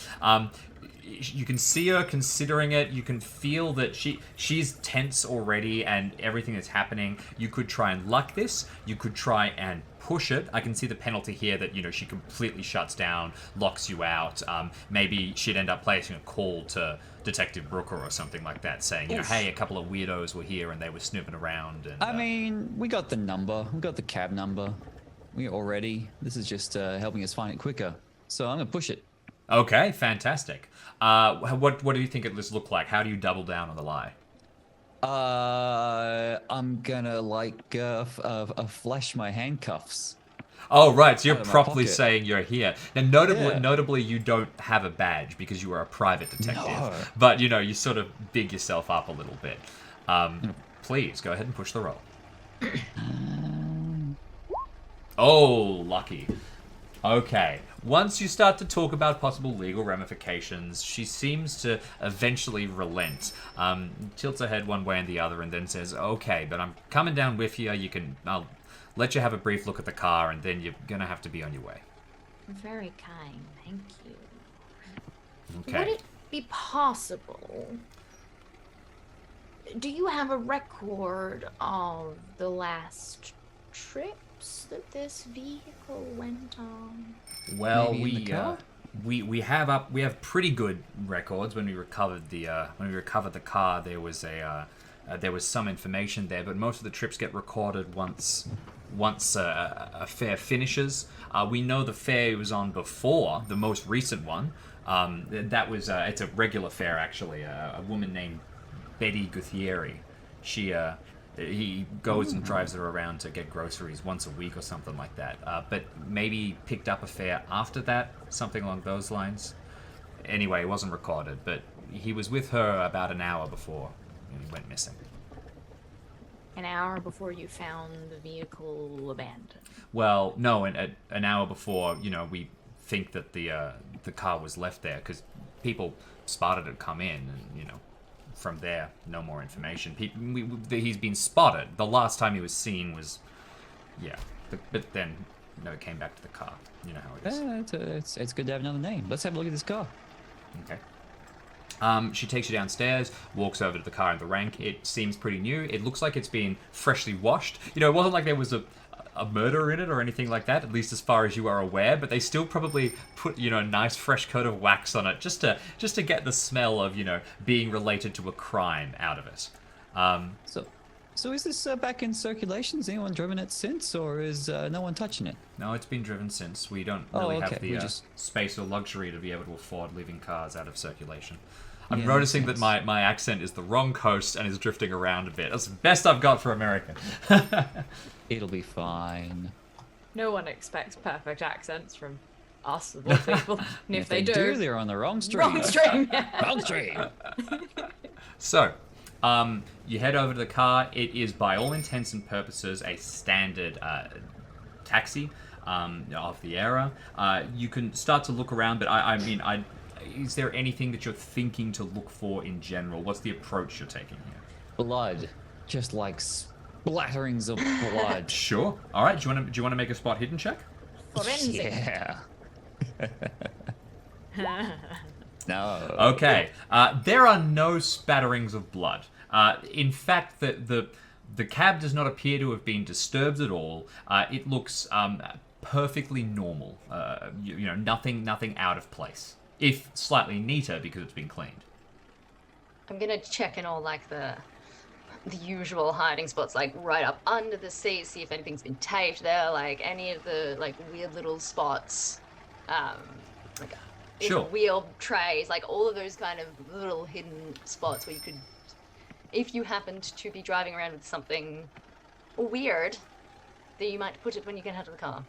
You can see her considering it. You can feel that she's tense already and everything that's happening. You could try and luck this. You could try and push it. I can see the penalty here that, she completely shuts down, locks you out. Maybe she'd end up placing a call to Detective Brooker or something like that, saying, hey, a couple of weirdos were here and they were snooping around. And, I mean, we got the number. We got the cab number. This is just helping us find it quicker. So I'm going to push it. Okay, fantastic. What do you think it does look like? How do you double down on the lie? I'm gonna flash my handcuffs. Oh, right. So you're Out of my properly pocket. saying you're here. Now, notably, you don't have a badge because you are a private detective. No. But, you sort of big yourself up a little bit. Please, go ahead and push the roll. Oh, lucky. Okay. Once you start to talk about possible legal ramifications, she seems to eventually relent. Tilts her head one way and the other and then says, okay, but I'm coming down with you. I'll let you have a brief look at the car and then you're going to have to be on your way. Very kind, thank you. Okay. Would it be possible? Do you have a record of the last trips that this vehicle went on? Well, Maybe in the car? we have pretty good records. When we recovered the car, there was some information there, but most of the trips get recorded once a fair finishes. We know the fair was on before the most recent one. That was it's a regular fair actually. A woman named Betty Guthieri. He goes and drives her around to get groceries once a week or something like that. But maybe picked up a fare after that, something along those lines. Anyway, it wasn't recorded, but he was with her about an hour before he went missing. An hour before you found the vehicle abandoned. Well, no, an hour before, we think that the car was left there because people spotted it come in, and from there, no more information. He's been spotted. The last time he was seen was, but then never came back to the car. You know how it is. It's good to have another name. Let's have a look at this car. Okay. She takes you downstairs, walks over to the car in the rank. It seems pretty new. It looks like it's been freshly washed. It wasn't like there was a a murder in it or anything like that, at least as far as you are aware. But they still probably put a nice fresh coat of wax on it just to get the smell of being related to a crime out of it. So is this back in circulation? Has anyone driven it since, or is no one touching it? No, it's been driven since. We don't really okay. have the space or luxury to be able to afford leaving cars out of circulation. I'm Yeah, noticing that makes my accent is the wrong coast and is drifting around a bit. That's the best I've got for American. It'll be fine. No one expects perfect accents from us, of all people. And if they do, they're on the wrong stream. wrong stream. Wrong stream. So, you head over to the car. It is, by all intents and purposes, a standard taxi of the era. You can start to look around, but I mean, is there anything that you're thinking to look for in general? What's the approach you're taking here? Blood, just like splatterings of blood. Sure. All right. Do you want to make a spot hidden check? Forensic. Yeah. No. Okay. There are no spatterings of blood. In fact, the cab does not appear to have been disturbed at all. It looks perfectly normal. Nothing out of place. If slightly neater because it's been cleaned. I'm gonna check in all like the usual hiding spots, like right up under the seat, see if anything's been taped there, like any of the like weird little spots, like Sure. wheel trays, like all of those kind of little hidden spots where you could, if you happened to be driving around with something weird, that you might put it when you get out of the car.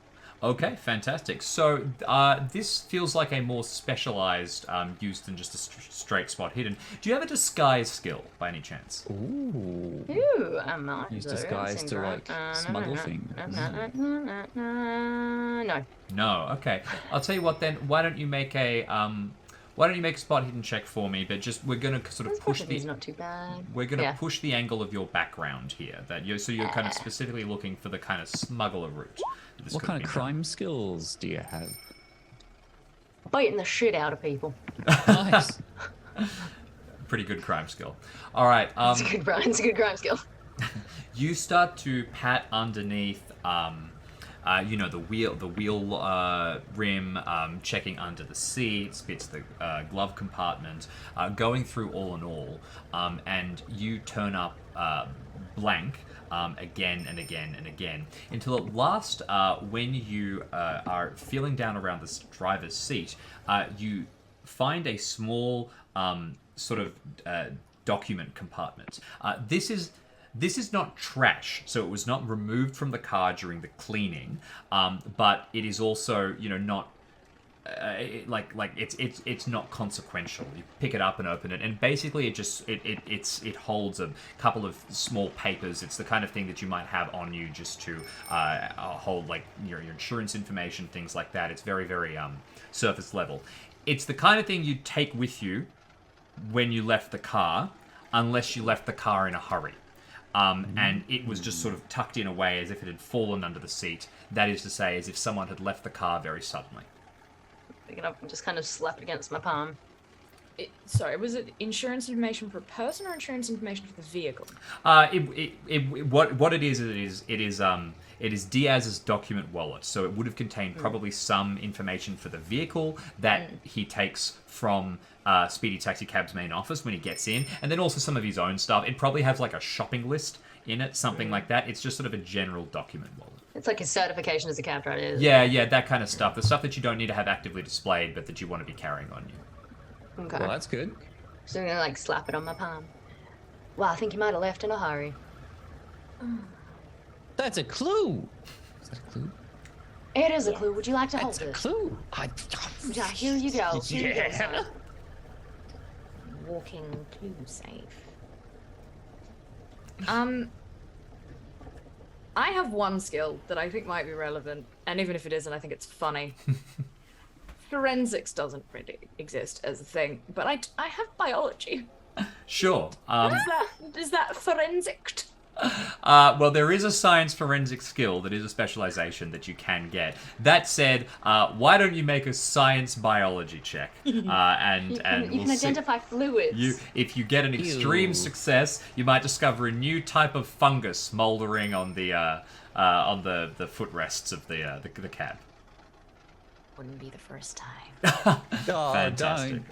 Okay, fantastic. So this feels like a more specialized use than just a straight spot hidden. Do you have a disguise skill by any chance? Ooh. Ooh, I might. Use do. disguise Seems to right. like smuggle things. No. No. Okay. I'll tell you what then. Why don't you make a spot hidden check for me? But just we're gonna sort of push He's the not too bad. we're gonna Yeah. push the angle of your background here. So you're kind of specifically looking for the kind of smuggler route. that this What could kind be of done. crime skills do you have? Biting the shit out of people. Nice. Pretty good crime skill. All right. It's a good crime skill. You start to pat underneath, the wheel rim, checking under the seats, bits of the glove compartment, going through all in all, and you turn up blank again and again and again until at last, when you are feeling down around the driver's seat, you find a small document compartment. This is not trash, so it was not removed from the car during the cleaning, but it is also, not it's not consequential. You pick it up and open it, and basically it holds a couple of small papers. It's the kind of thing that you might have on you just to hold like your insurance information, things like that. It's very, very surface level. It's the kind of thing you'd take with you when you left the car, unless you left the car in a hurry. And it was just sort of tucked in a way as if it had fallen under the seat. That is to say, as if someone had left the car very suddenly. Pick it up and just kind of slap it against my palm. Sorry, was it insurance information for a person or insurance information for the vehicle? What it is Diaz's document wallet. So it would have contained probably some information for the vehicle that he takes from Speedy Taxi Cab's main office when he gets in, and then also some of his own stuff. It probably has like a shopping list in it, something like that. It's just sort of a general document wallet. It's like his certification as a cab driver. Yeah, that kind of stuff. The stuff that you don't need to have actively displayed, but that you want to be carrying on you. Okay. Well, that's good. So I'm gonna like slap it on my palm. Well, I think you might have left in a hurry. That's a clue. Is that a clue? It is a clue. Would you like to hold That's a it? clue. Yeah, here you go. Here you go, son. Walking clue safe. I have one skill that I think might be relevant, and even if it isn't, I think it's funny. Forensics doesn't really exist as a thing, but I have biology. Sure. Is that forensic? Well, there is a science forensic skill that is a specialization that you can get. That said, why don't you make a science biology check? And You we'll can see. identify fluids. If you get an extreme Ew. success, you might discover a new type of fungus smoldering on the footrests of the cab. Wouldn't be the first time. Oh, Fantastic. don't.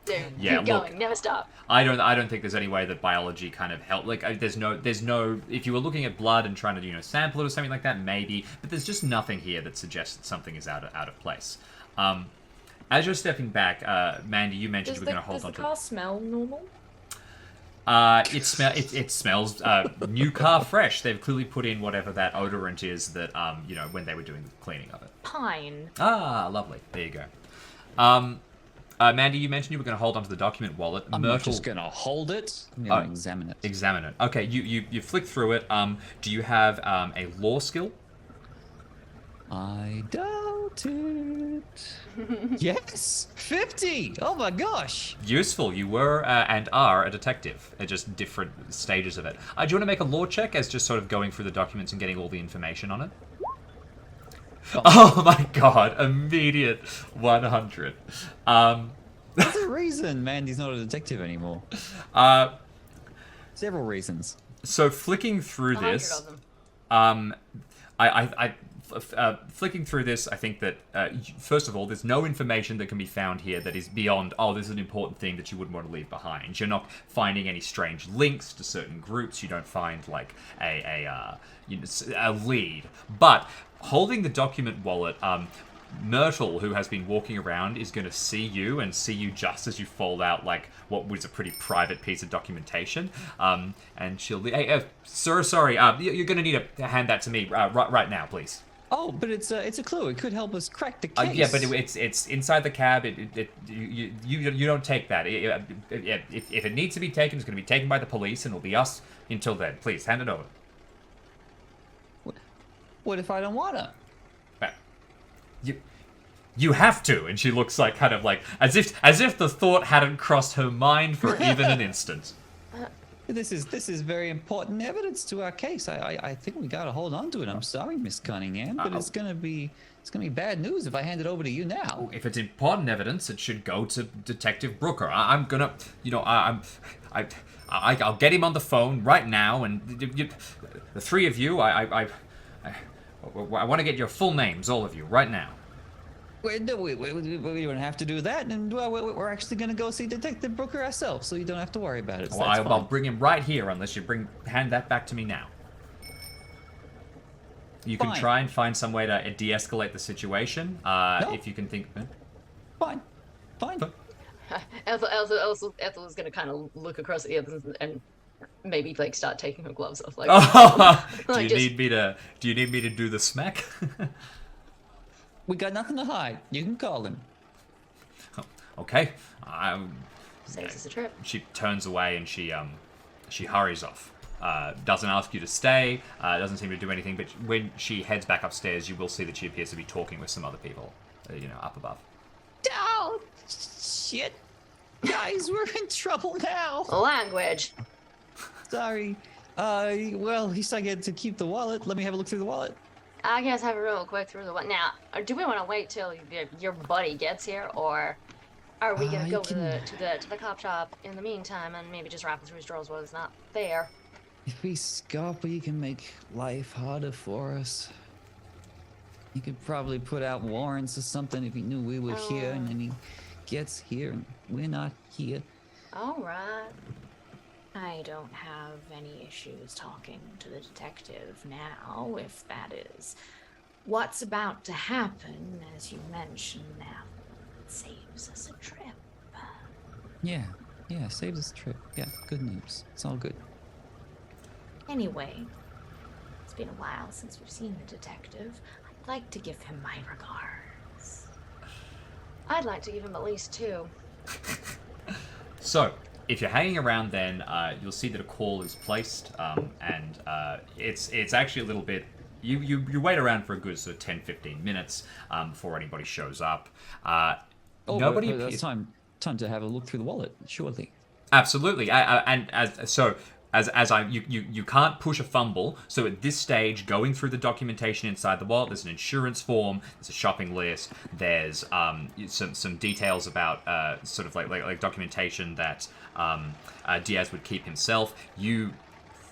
Dude, Yeah, keep look. going, never stop. I don't think there's any way that biology kind of help. Like, there's no. If you were looking at blood and trying to sample it or something like that, maybe. But there's just nothing here that suggests that something is out of place. As you're stepping back, Mandy, you mentioned Does we're going to hold the on to. car smell normal? It smells new car fresh. They've clearly put in whatever that odorant is that when they were doing the cleaning of it. Pine. Ah, lovely. There you go. Mandy, you mentioned you were going to hold onto the document wallet. I'm not just gonna hold it. I'm gonna examine it. Examine it. Okay, you flick through it. Do you have a law skill? I doubt it. Yes, 50. Oh my gosh. Useful. You were and are a detective at just different stages of it. Do you want to make a law check as just sort of going through the documents and getting all the information on it? Oh my god, immediate 100. There's a reason Mandy's not a detective anymore. Several reasons. So flicking through 100 this, of them. flicking through this, I think that, first of all, there's no information that can be found here that is beyond, this is an important thing that you wouldn't want to leave behind. You're not finding any strange links to certain groups. You don't find, like, a lead. But holding the document wallet, Myrtle, who has been walking around, is going to see you and see you just as you fold out, like, what was a pretty private piece of documentation. And she'll be, hey, sir, sorry, you're going to need to hand that to me right now, please. Oh, but it's a clue. It could help us crack the case. Yeah, but it's inside the cab. You don't take that. If it needs to be taken, it's going to be taken by the police, and it'll be us until then. Please, hand it over. What if I don't wanna? You have to, and she looks like kind of like as if the thought hadn't crossed her mind for even an instant. This is very important evidence to our case. I think we gotta hold on to it. I'm sorry, Miss Cunningham, but it's gonna be bad news if I hand it over to you now. If it's important evidence, it should go to Detective Brooker. I'm gonna, I'll get him on the phone right now, and the three of you, I want to get your full names, all of you, right now. We don't have to do that, and we're actually gonna go see Detective Brooker ourselves, so you don't have to worry about it. So I'll bring him right here, unless you hand that back to me now. You can Fine. try and find some way to de-escalate the situation, if you can think. Fine. Ethel is gonna kind of look across at the others and maybe like start taking her gloves off. Like, do you need me to do the smack? We got nothing to hide. You can call him. Okay. saves us a trip. She turns away and she hurries off. Doesn't ask you to stay. Doesn't seem to do anything. But when she heads back upstairs, you will see that she appears to be talking with some other people, up above. Oh, shit. Guys, we're in trouble now. Language. Sorry. Well, at least I get to keep the wallet. Let me have a look through the wallet. I guess have a real quick through the what now. Do we want to wait till your buddy gets here, or are we gonna go to the cop shop in the meantime and maybe just raffle through his drawers while he's not there? If we scoff, he can make life harder for us. He could probably put out warrants or something if he knew we were here, and then he gets here and we're not here. All right. I don't have any issues talking to the detective now, if that is what's about to happen. As you mentioned, now it saves us a trip. Yeah, saves us a trip. Yeah, good news. It's all good. Anyway, it's been a while since we've seen the detective. I'd like to give him my regards. I'd like to give him at least 2. So, if you're hanging around, then you'll see that a call is placed, and it's actually a little bit. You wait around for a good sort of 10-15 minutes before anybody shows up. Nobody That's appears. time to have a look through the wallet, surely. Absolutely, so you can't push a fumble. So at this stage, going through the documentation inside the wallet, there's an insurance form, there's a shopping list, there's some details about sort of like documentation that Diaz would keep himself. You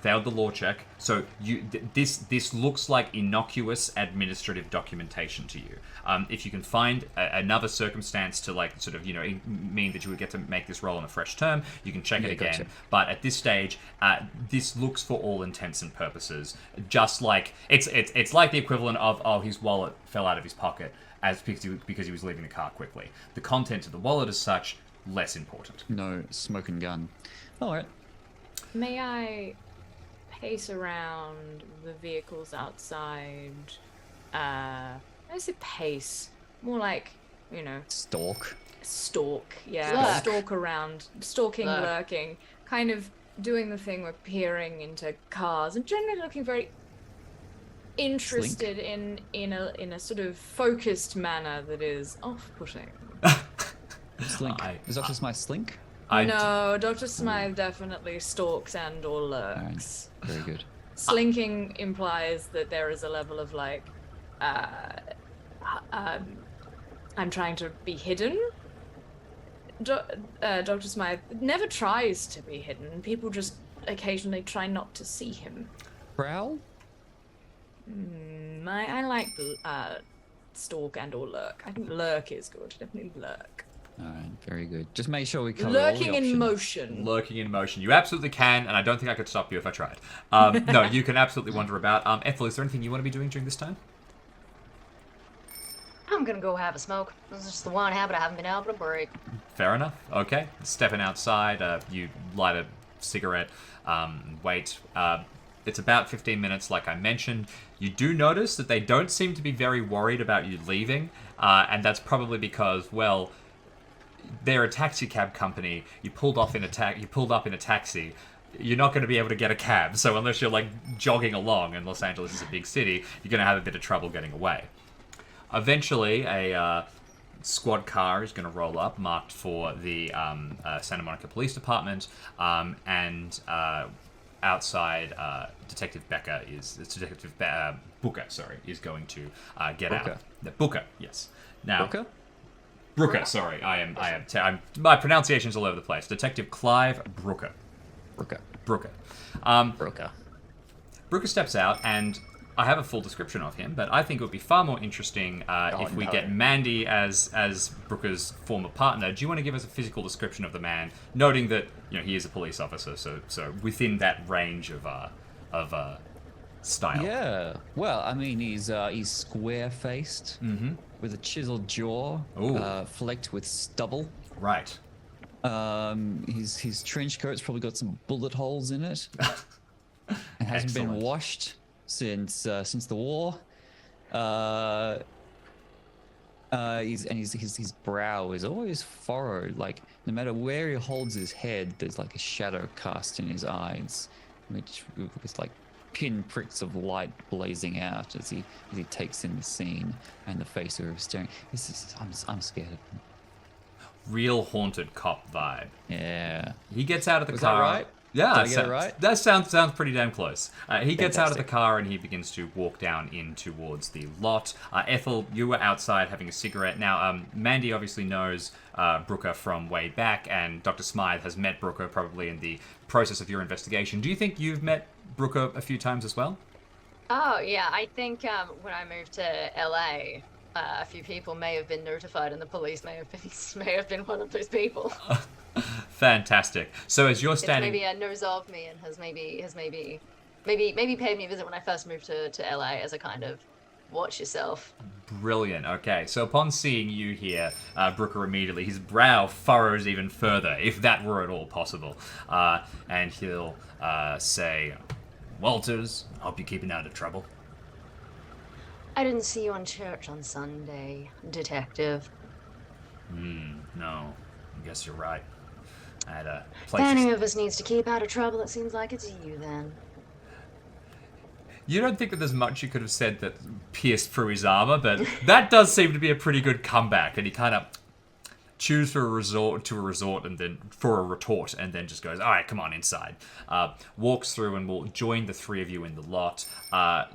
failed the law check, so this looks like innocuous administrative documentation to you. If you can find another circumstance to like sort of mean that you would get to make this roll on a fresh term, you can check it again. Gotcha. But at this stage, this looks for all intents and purposes just like it's like the equivalent of his wallet fell out of his pocket because he was leaving the car quickly. The content of the wallet as such, less important. No smoking gun. All right. May I pace around the vehicles outside? I say pace, more like, Stalk. stalk. Yeah, Lurk. stalk around, stalking, Lurk. lurking, kind of doing the thing where peering into cars and generally looking very interested in a sort of focused manner that is off-putting. Slink. Is that just my slink? No, Dr. Smythe definitely stalks and or lurks. Very good. Slinking implies that there is a level of like, I'm trying to be hidden. Dr. Smythe never tries to be hidden. People just occasionally try not to see him. Prowl? I like stalk and or lurk. I think lurk is good. Definitely lurk. All right, very good. Just make sure we cover all Lurking the in options. motion. Lurking in motion. You absolutely can, and I don't think I could stop you if I tried. No, you can absolutely wander about. Ethel, is there anything you want to be doing during this time? I'm gonna go have a smoke. This is just the one habit I haven't been able to break. Fair enough. Okay. Stepping outside, you light a cigarette, wait. It's about 15 minutes, like I mentioned. You do notice that they don't seem to be very worried about you leaving, and that's probably because, well, they're a taxi cab company. You pulled up in a taxi. You're not going to be able to get a cab. So unless you're like jogging along, and Los Angeles is a big city, you're going to have a bit of trouble getting away. Eventually, a squad car is going to roll up, marked for the Santa Monica Police Department, and outside, Detective Booker, is going to get Brooker. out. Booker, yes. Now. Brooker? Brooker, sorry, my pronunciation's all over the place. Detective Clive Brooker. Brooker. Brooker. Brooker. Brooker steps out, and I have a full description of him, but I think it would be far more interesting if we get Mandy as Brooker's former partner. Do you want to give us a physical description of the man, noting that he is a police officer, so within that range of style? Yeah. Well, I mean, he's square-faced, with a chiseled jaw, flecked with stubble. Right. His trench coat's probably got some bullet holes in it. It hasn't been Excellent. washed since the war. His brow is always furrowed. Like no matter where he holds his head, there's like a shadow cast in his eyes, which is like pinpricks of light blazing out as he takes in the scene, and the face of her staring. I'm scared of him. Real haunted cop vibe. Yeah. He gets out of the Was car. that right? Yeah, Did I get it right? That sounds pretty damn close. He gets out of the Fantastic. car and he begins to walk down in towards the lot. Ethel, you were outside having a cigarette. Now, Mandy obviously knows Brooker from way back, and Dr. Smythe has met Brooker probably in the process of your investigation. Do you think you've met Brooker a few times as well? Oh yeah, I think when I moved to LA, a few people may have been notified, and the police may have been one of those people. Fantastic. So as you're It's standing... maybe knows of me and has maybe paid me a visit when I first moved to LA as a kind of watch yourself. Brilliant. Okay, so upon seeing you here, Brooker immediately, his brow furrows even further, if that were at all possible. And he'll say, Walters, hope you're keeping out of trouble. I didn't see you on church on Sunday, detective. No, I guess you're right. I had a If place. any of us needs to keep out of trouble, it seems like it's you then. You don't think that there's much you could have said that pierced through his armor, but that does seem to be a pretty good comeback, and he kind of chews for a retort, and then just goes, all right, come on inside. Walks through and will join the three of you in the lot.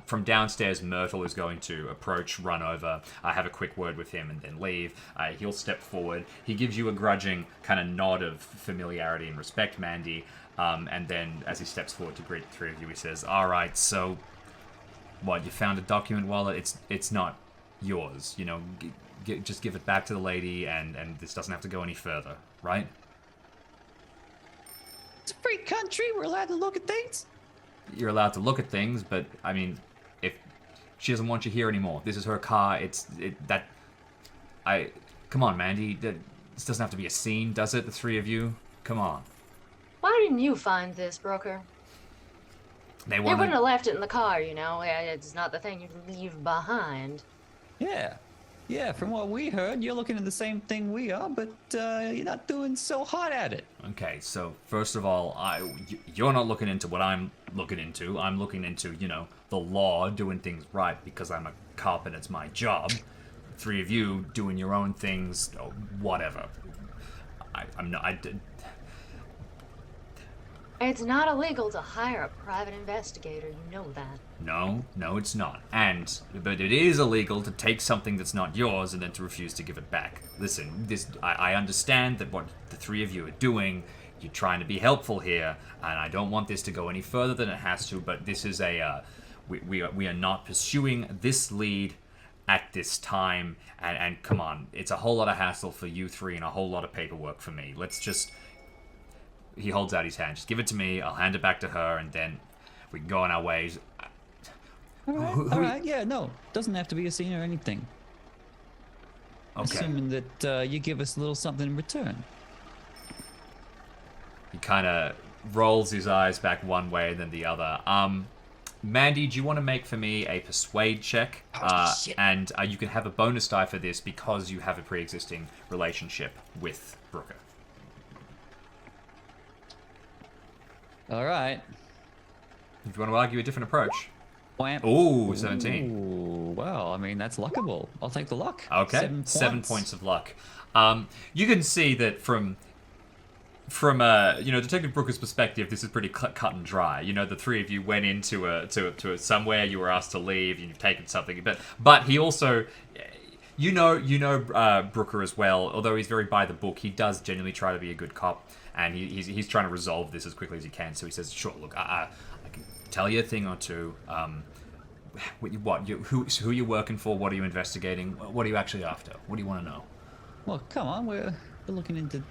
From downstairs, Myrtle is going to approach, run over, have a quick word with him, and then leave. He'll step forward. He gives you a grudging kind of nod of familiarity and respect, Mandy. And then as he steps forward to greet the three of you, he says, all right, so what, you found a document wallet? It's not yours, you know. Just give it back to the lady, and this doesn't have to go any further, right? It's a free country. We're allowed to look at things. You're allowed to look at things, but I mean, if she doesn't want you here anymore, this is her car. Come on, Mandy. This doesn't have to be a scene, does it? The three of you, come on. Why didn't you find this, Brooker? They You wouldn't want. have left it in the car, you know. It's not the thing you leave behind. Yeah, from what we heard, you're looking at the same thing we are, but you're not doing so hot at it. Okay, so first of all, you're not looking into what I'm looking into. I'm looking into, you know, the law, doing things right because I'm a cop and it's my job. Three of you doing your own things, whatever. I'm not. It's not illegal to hire a private investigator, you know that. No, it's not. But it is illegal to take something that's not yours and then to refuse to give it back. Listen, I understand that what the three of you are doing, you're trying to be helpful here, and I don't want this to go any further than it has to, but this is we are not pursuing this lead at this time, and come on, it's a whole lot of hassle for you three and a whole lot of paperwork for me. Let's just... He holds out his hand. Just give it to me. I'll hand it back to her, and then we can go on our ways. All right. Yeah, no. Doesn't have to be a scene or anything. Okay. Assuming that you give us a little something in return. He kind of rolls his eyes back one way and then the other. Mandy, do you want to make for me a persuade check? And you can have a bonus die for this because you have a pre-existing relationship with Brooker. All right. If you want to argue a different approach. Wham. Ooh, 17. Ooh, well, I mean, that's luckable. I'll take the luck. Okay, 7 points of luck. You can see that from Detective Brooker's perspective, this is pretty cut and dry. You know, the three of you went into to somewhere, you were asked to leave, and you've taken something. But he also, you know Brooker as well. Although he's very by the book, he does genuinely try to be a good cop. And he's trying to resolve this as quickly as he can. So he says, "Sure, look, I can tell you a thing or two. Who are you working for? What are you investigating? What are you actually after? What do you want to know?" Well, come on, we're looking into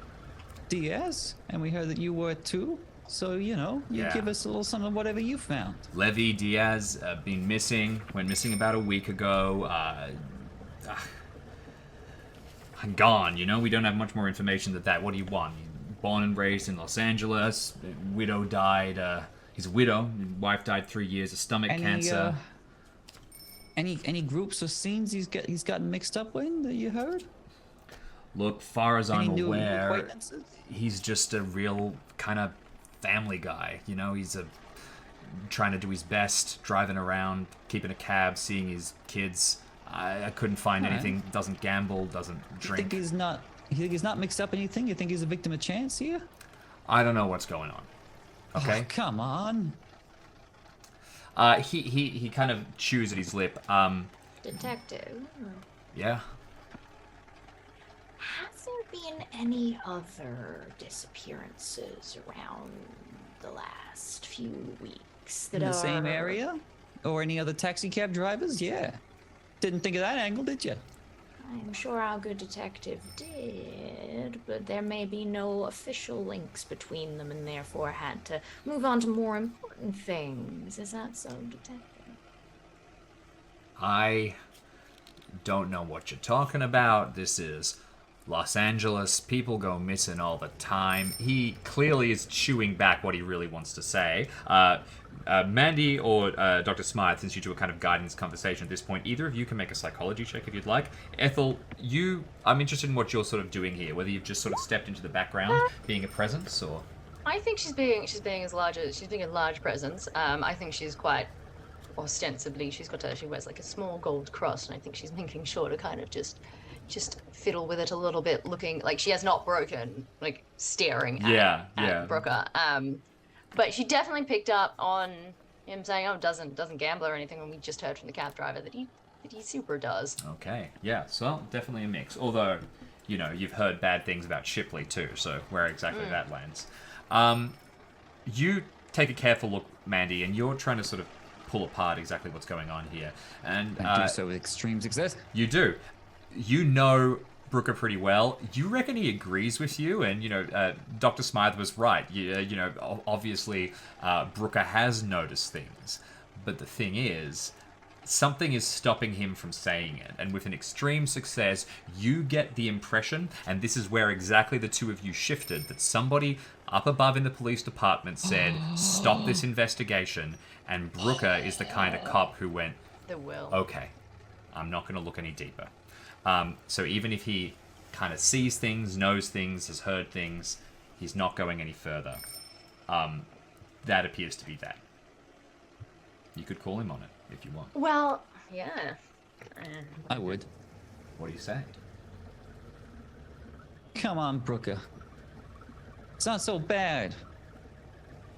Diaz, and we heard that you were too. So, you know, you give us a little something, whatever you found. Levy Diaz been missing. Went missing about a week ago. Gone. You know, we don't have much more information than that. What do you want? Born and raised in Los Angeles. Widow died. He's a widow. Wife died 3 years of stomach cancer. Any groups or scenes he's gotten mixed up in that you heard? Look, far as I'm new aware, acquaintances? he's just a real kind of family guy. You know, he's trying to do his best, driving around, keeping a cab, seeing his kids. I couldn't find anything. Doesn't gamble, doesn't drink. You think he's not mixed up anything? You think he's a victim of chance here? I don't know what's going on. Okay. Oh, come on. He kind of chews at his lip. Detective, Yeah. has there been any other disappearances around the last few weeks that In are the same area? Or any other taxi cab drivers? Yeah. Didn't think of that angle, did you? I'm sure our good detective did, but there may be no official links between them and therefore had to move on to more important things. Is that so, detective? I don't know what you're talking about. This is Los Angeles. People go missing all the time. He clearly is chewing back what he really wants to say. Mandy or Dr. Smythe, since you two are kind of guiding this conversation at this point, either of you can make a psychology check if you'd like. Ethel, I'm interested in what you're sort of doing here, whether you've just sort of stepped into the background, being a presence, or... I think she's being a large presence. I think she's quite ostensibly, she wears like a small gold cross, and I think she's making sure to kind of just, just fiddle with it a little bit, looking like she has not broken, like staring at Brooker. But she definitely picked up on him saying, "Oh, doesn't gamble or anything." When we just heard from the cab driver that he super does. Okay, yeah, so definitely a mix. Although, you've heard bad things about Shipley too, so where exactly that lands. You take a careful look, Mandy, and you're trying to sort of pull apart exactly what's going on here. And I do so with extreme success. You do. You know Brooker pretty well. You reckon he agrees with you, and Dr. Smythe was right. Obviously, Brooker has noticed things, but the thing is, something is stopping him from saying it. And with an extreme success, you get the impression, and this is where exactly the two of you shifted, that somebody up above in the police department said, "Stop this investigation," and Brooker is the kind of cop who went, "The will. Okay, I'm not going to look any deeper." So even if he kind of sees things, knows things, has heard things, he's not going any further. That appears to be that. You could call him on it if you want. Well, yeah. I would. What do you say? Come on, Brooker. It's not so bad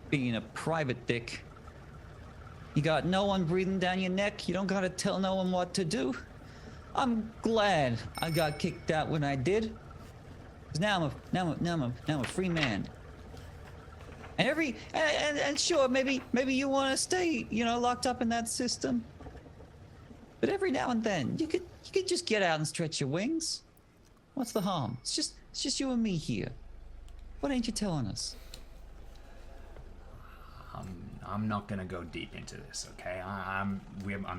being a private dick. You got no one breathing down your neck. You don't gotta tell no one what to do. I'm glad I got kicked out when I did. 'Cause now I'm a free man. And sure, maybe you want to stay, locked up in that system. But every now and then, you could just get out and stretch your wings. What's the harm? It's just you and me here. What ain't you telling us? I'm not gonna go deep into this, okay? I'm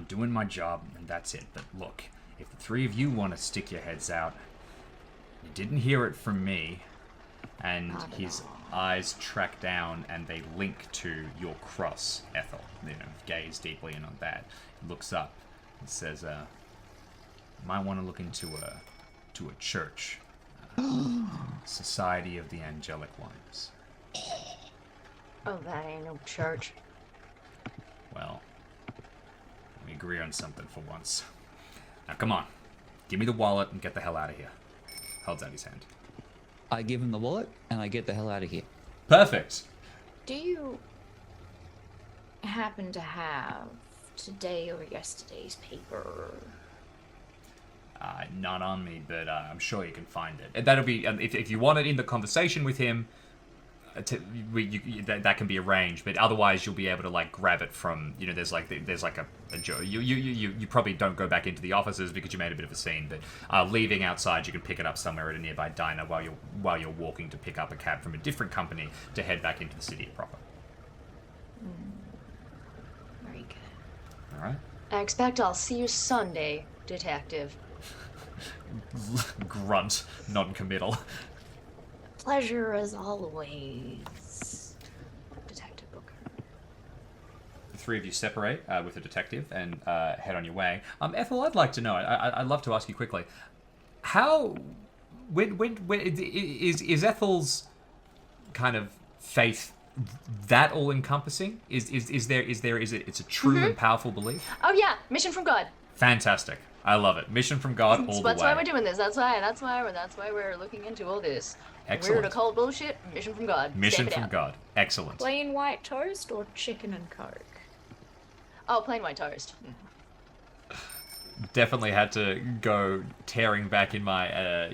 doing my job, and that's it. But look, if the three of you want to stick your heads out, you didn't hear it from me. And his eyes track down, and they link to your cross, Ethel. Gaze deeply in on that. He looks up and says, "Might want to look into a church, Society of the Angelic Ones." Oh, that ain't no church. Well, we agree on something for once. Now, come on. Give me the wallet and get the hell out of here. Holds out his hand. I give him the wallet, and I get the hell out of here. Perfect. Do you happen to have today or yesterday's paper? Not on me, but I'm sure you can find it. And that'll be if you want it in the conversation with him. That can be arranged, but otherwise you'll be able to grab it from there's like a Joe. You probably don't go back into the offices because you made a bit of a scene, but leaving outside you can pick it up somewhere at a nearby diner while you're walking to pick up a cab from a different company to head back into the city proper. Very good. All right. I expect I'll see you Sunday, detective. Grunt, non-committal. Pleasure as always, Detective Booker. The three of you separate with the detective and head on your way. Ethel, I'd like to know. I'd love to ask you quickly. When is Ethel's kind of faith that all-encompassing? Is it? It's a true and powerful belief. Oh yeah, mission from God. Fantastic. I love it. Mission from God all the way. That's why we're doing this. That's why we're looking into all this. Excellent. Weird occult bullshit. Mission from God. Mission Stamp it from out. God. Excellent. Plain white toast or chicken and coke? Oh, plain white toast. Definitely had to go tearing back in my,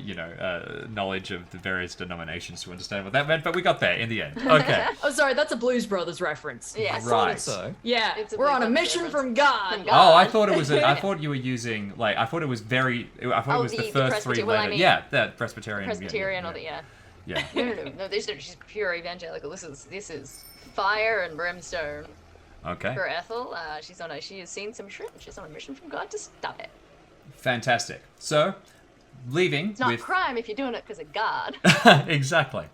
knowledge of the various denominations to understand what that meant, but we got there in the end. Okay. Oh, sorry, that's a Blues Brothers reference. Yeah. Right. So, Yeah, It's a we're Blues on a Brothers mission reference. from God. From God. Oh, I thought it was. I thought you were using I thought it was the the first three Presbyterian- well, I letters. mean, Yeah, that Presbyterian. Presbyterian yeah, or the yeah. yeah. No. She's pure evangelical. This is fire and brimstone Okay. for Ethel. She has seen some shrimp. She's on a mission from God to stop it. Fantastic. So, leaving It's not with crime if you're doing it because of God. exactly.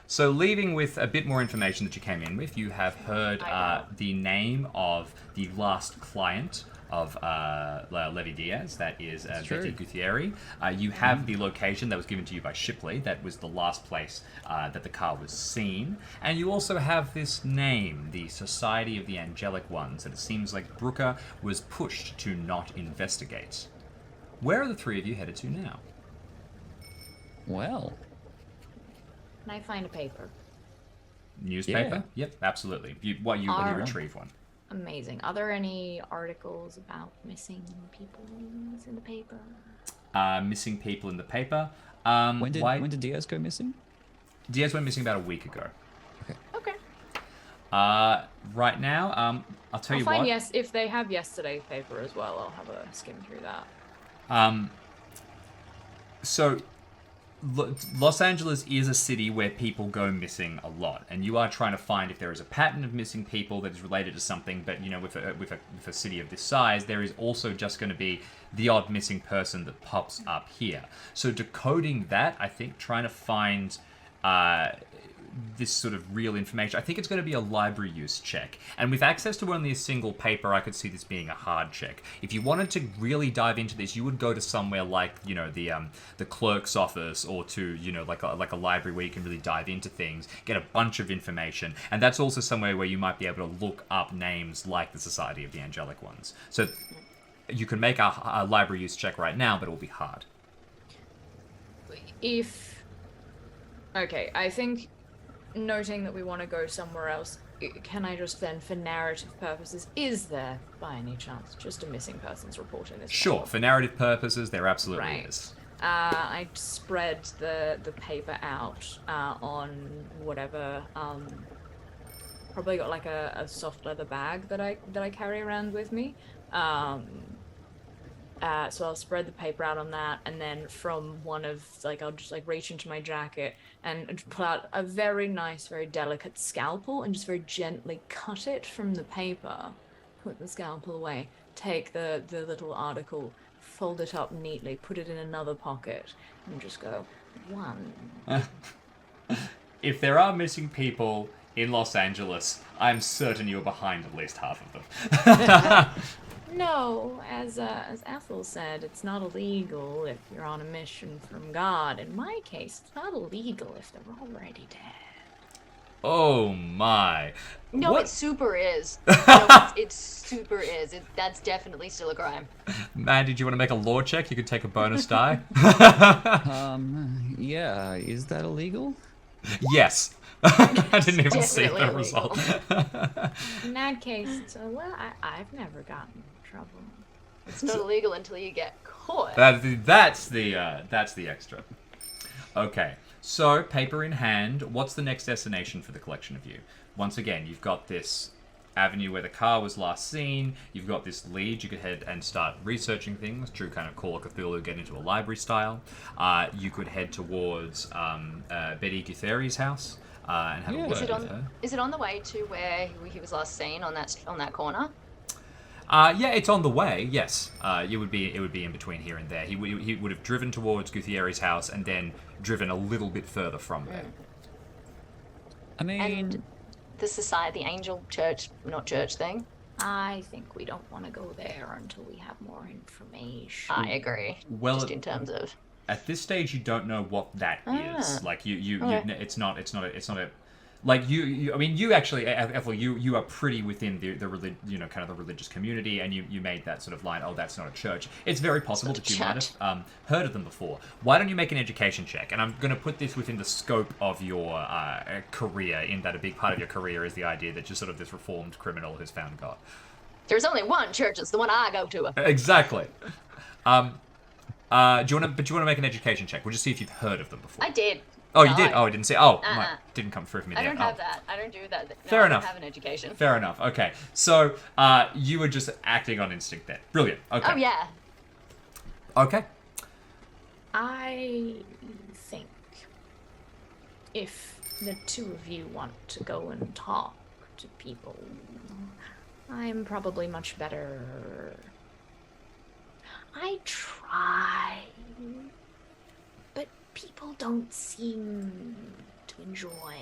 So, leaving with a bit more information that you came in with, you have heard the name of the last client of Levi Diaz, that is Betty Gutierrez. You have the location that was given to you by Shipley, that was the last place that the car was seen. And you also have this name, the Society of the Angelic Ones, that it seems like Brooker was pushed to not investigate. Where are the three of you headed to now? Well, Can I find a paper? Newspaper? Yeah. Yep, absolutely. When you Are- retrieve one. Amazing. Are there any articles about missing people in the paper? Missing people in the paper. when did Diaz go missing? Diaz went missing about a week ago. Okay. Right now, I'll tell I'll you find what. if they have yesterday's paper as well, I'll have a skim through that. So, Los Angeles is a city where people go missing a lot, and you are trying to find if there is a pattern of missing people that is related to something. But with a city of this size, there is also just going to be the odd missing person that pops up here. So decoding that, I think, trying to find this sort of real information, I think it's going to be a library use check. And with access to only a single paper, I could see this being a hard check. If you wanted to really dive into this, you would go to somewhere like, the clerk's office, or to, like a library where you can really dive into things, get a bunch of information. And that's also somewhere where you might be able to look up names like the Society of the Angelic Ones. So you can make a library use check right now, but it will be hard. Okay, I think noting that we want to go somewhere else, can I just then, for narrative purposes, is there, by any chance, just a missing persons report in this? Sure, paper? for narrative purposes, there absolutely Right. is. I spread the paper out on whatever. Probably got like a soft leather bag that I carry around with me. So I'll spread the paper out on that, and then from one of, I'll just reach into my jacket and pull out a very nice, very delicate scalpel and just very gently cut it from the paper. Put the scalpel away, take the little article, fold it up neatly, put it in another pocket, and just go, one. If there are missing people in Los Angeles, I'm certain you're behind at least half of them. No, as Ethel said, it's not illegal if you're on a mission from God. In my case, it's not illegal if they're already dead. Oh my. No, What? it super is. No, it super is. That's definitely still a crime. Man, did you want to make a law check? You could take a bonus die. Yeah, is that illegal? Yes. I didn't even see Definitely the result. In that case, I've never gotten in trouble. It's not illegal until you get caught. That's the extra. Okay, so paper in hand. What's the next destination for the collection of you? Once again, you've got this avenue where the car was last seen. You've got this lead. You could head and start researching things. True kind of Call of Cthulhu, get into a library style. You could head towards Betty Gutheri's house and have a word with her. Is it on the way to where he was last seen on that corner? Yeah, it's on the way. Yes, it would be in between here and there. He would have driven towards Gutheri's house and then driven a little bit further from there. I mean, And the society, the angel church, not church thing. I think we don't want to go there until we have more information. I agree. Well, just in terms of at this stage, you don't know what that is. Like Okay. it's not a. Like you, I mean, you actually, Ethel, you are pretty within the kind of the religious community, and you made that sort of line. Oh, that's not a church. It's very possible that you might have heard of them before. Why don't you make an education check? And I'm going to put this within the scope of your career, in that a big part of your career is the idea that you're sort of this reformed criminal who's found God. there's only one church. It's the one I go to. Exactly. Do you want to make an education check? We'll just see if you've heard of them before. I did. Oh, you did? Oh, I didn't see. Oh, didn't come through for me I there. don't have that. I don't do that. No, Fair I enough. don't have an education. Fair enough. Okay. So, you were just acting on instinct there. Brilliant. Okay. Oh yeah. Okay. I think if the two of you want to go and talk to people, I'm probably much better. I try, but people don't seem to enjoy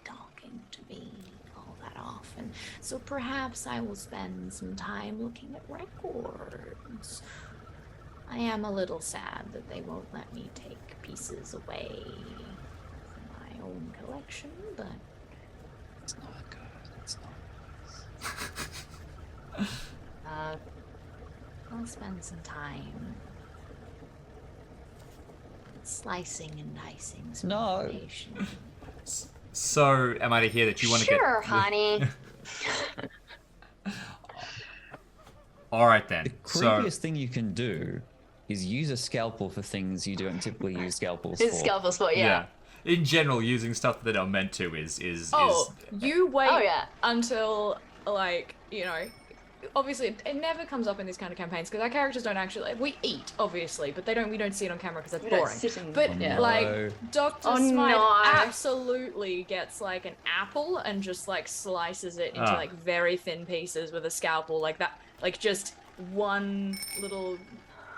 talking to me all that often. So perhaps I will spend some time looking at records. I am a little sad that they won't let me take pieces away from my own collection, but it's not good. It's not nice. I'll spend some time slicing and dicing some No. information. So, am I to hear that you want to get... Sure, honey. All right, then. The creepiest thing you can do is use a scalpel for things you don't typically use scalpels His for. scalpel sport, yeah. In general, using stuff that are meant to is You wait Oh, yeah. until, like, you know, obviously it never comes up in these kind of campaigns because our characters don't actually, we eat, obviously, but we don't see it on camera because that's We don't boring. sit in- But, No. like, Dr. Oh, Smythe no. absolutely gets, like, an apple and just, like, slices it into, like, very thin pieces with a scalpel, like that, like, just one little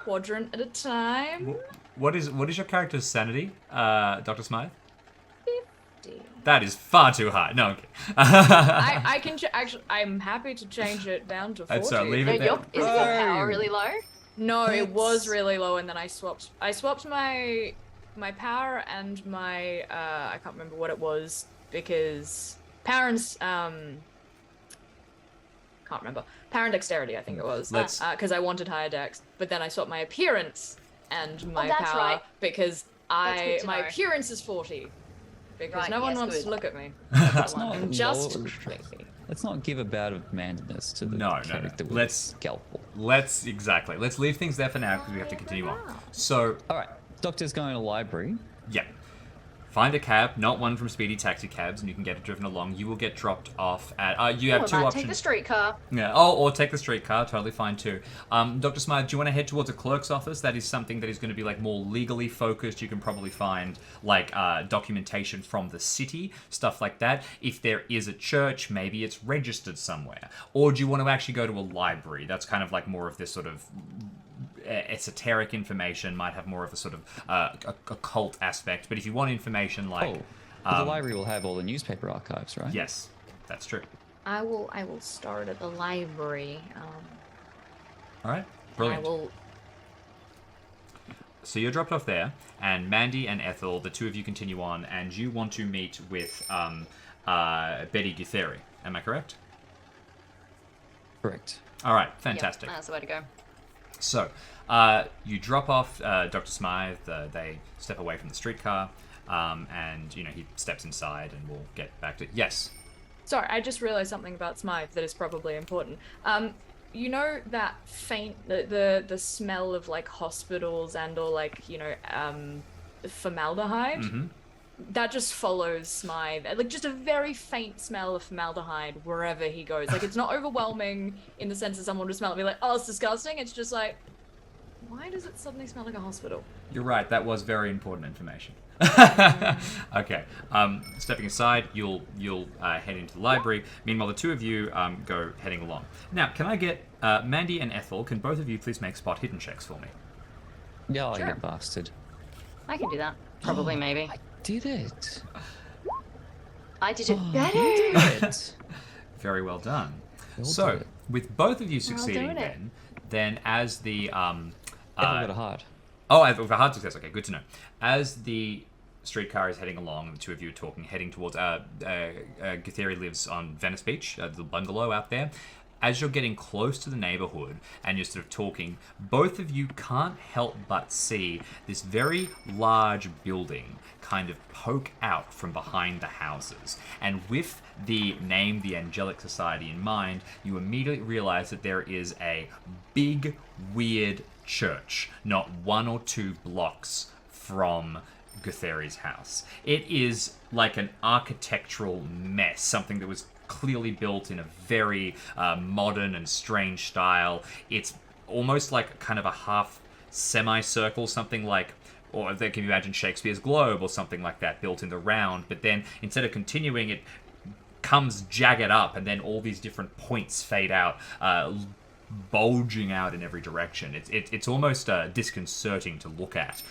quadrant at a time. What is your character's sanity, Dr. Smythe? 50. That is far too high. No, okay. I can actually. I'm happy to change it down to 40. That's right, leave No, it there. isn't your power really low? No, it was That's- really low, and then I swapped my power and my I can't remember what it was because parents can't remember power and dexterity I think it was Let's- because I wanted higher dex, but then I swapped my appearance and my that's power right. because That's good to my know. appearance is 40 because Right, no one yes, wants good. to look at me. Let's not I'm just lower- Let's not give a bout of manliness to the No. character with Let's- scalpel. Let's leave things there for now because we have to continue on. So, All right, Doctor's going to the library. yeah. Find a cab, not one from Speedy Taxi Cabs, and you can get it driven along. You will get dropped off at. You have Or two might options. take the streetcar. Yeah. Oh, or take the streetcar. Totally fine too. Dr. Smythe, do you want to head towards a clerk's office? That is something that is going to be like more legally focused. You can probably find like documentation from the city, stuff like that. If there is a church, maybe it's registered somewhere. Or do you want to actually go to a library? That's kind of like more of this sort of esoteric information. Might have more of a sort of occult aspect. But if you want information like, But the library will have all the newspaper archives, right? yes, that's true. I will start at the library. All right. I Brilliant. will. So you're dropped off there, and Mandy and Ethel, the two of you continue on, and you want to meet with Betty Gutheri. Am I correct? Correct. All right, Yep, fantastic. that's the way to go. So you drop off Dr. Smythe. They step away from the streetcar, and he steps inside, and we'll get back to yes. Sorry, I just realized something about Smythe that is probably important. You know that faint, the smell of like hospitals and or like formaldehyde. Mm-hmm. That just follows Smythe, like just a very faint smell of formaldehyde wherever he goes. Like it's not overwhelming in the sense that someone would smell it and be like, oh, it's disgusting. It's just like, why does it suddenly smell like a hospital? You're right. That was very important information. Okay. Stepping aside, you'll head into the library. Meanwhile, the two of you go heading along. Now, can I get Mandy and Ethel? Can both of you please make spot hidden checks for me? Yeah, Sure. you bastard. I can do that. Probably, maybe. I did it. I did it You better. did it. Very well done. Well So, done. with both of you doing succeeding, it. then as the Ethel got a heart. oh, I've a hard success. Okay, good to know. As the streetcar is heading along, and the two of you are talking, heading towards. Gutheri lives on Venice Beach, the bungalow out there. As you're getting close to the neighborhood and you're sort of talking, both of you can't help but see this very large building kind of poke out from behind the houses. And with the name, the Angelic Society, in mind, you immediately realize that there is a big, weird church, not 1 or 2 blocks from Gutheri's house. It is like an architectural mess, something that was clearly built in a very modern and strange style. It's almost like kind of a half semicircle, something like, or they can imagine Shakespeare's globe or something like that, built in the round, but then instead of continuing, it comes jagged up, and then all these different points fade out, bulging out in every direction. It's almost disconcerting to look at.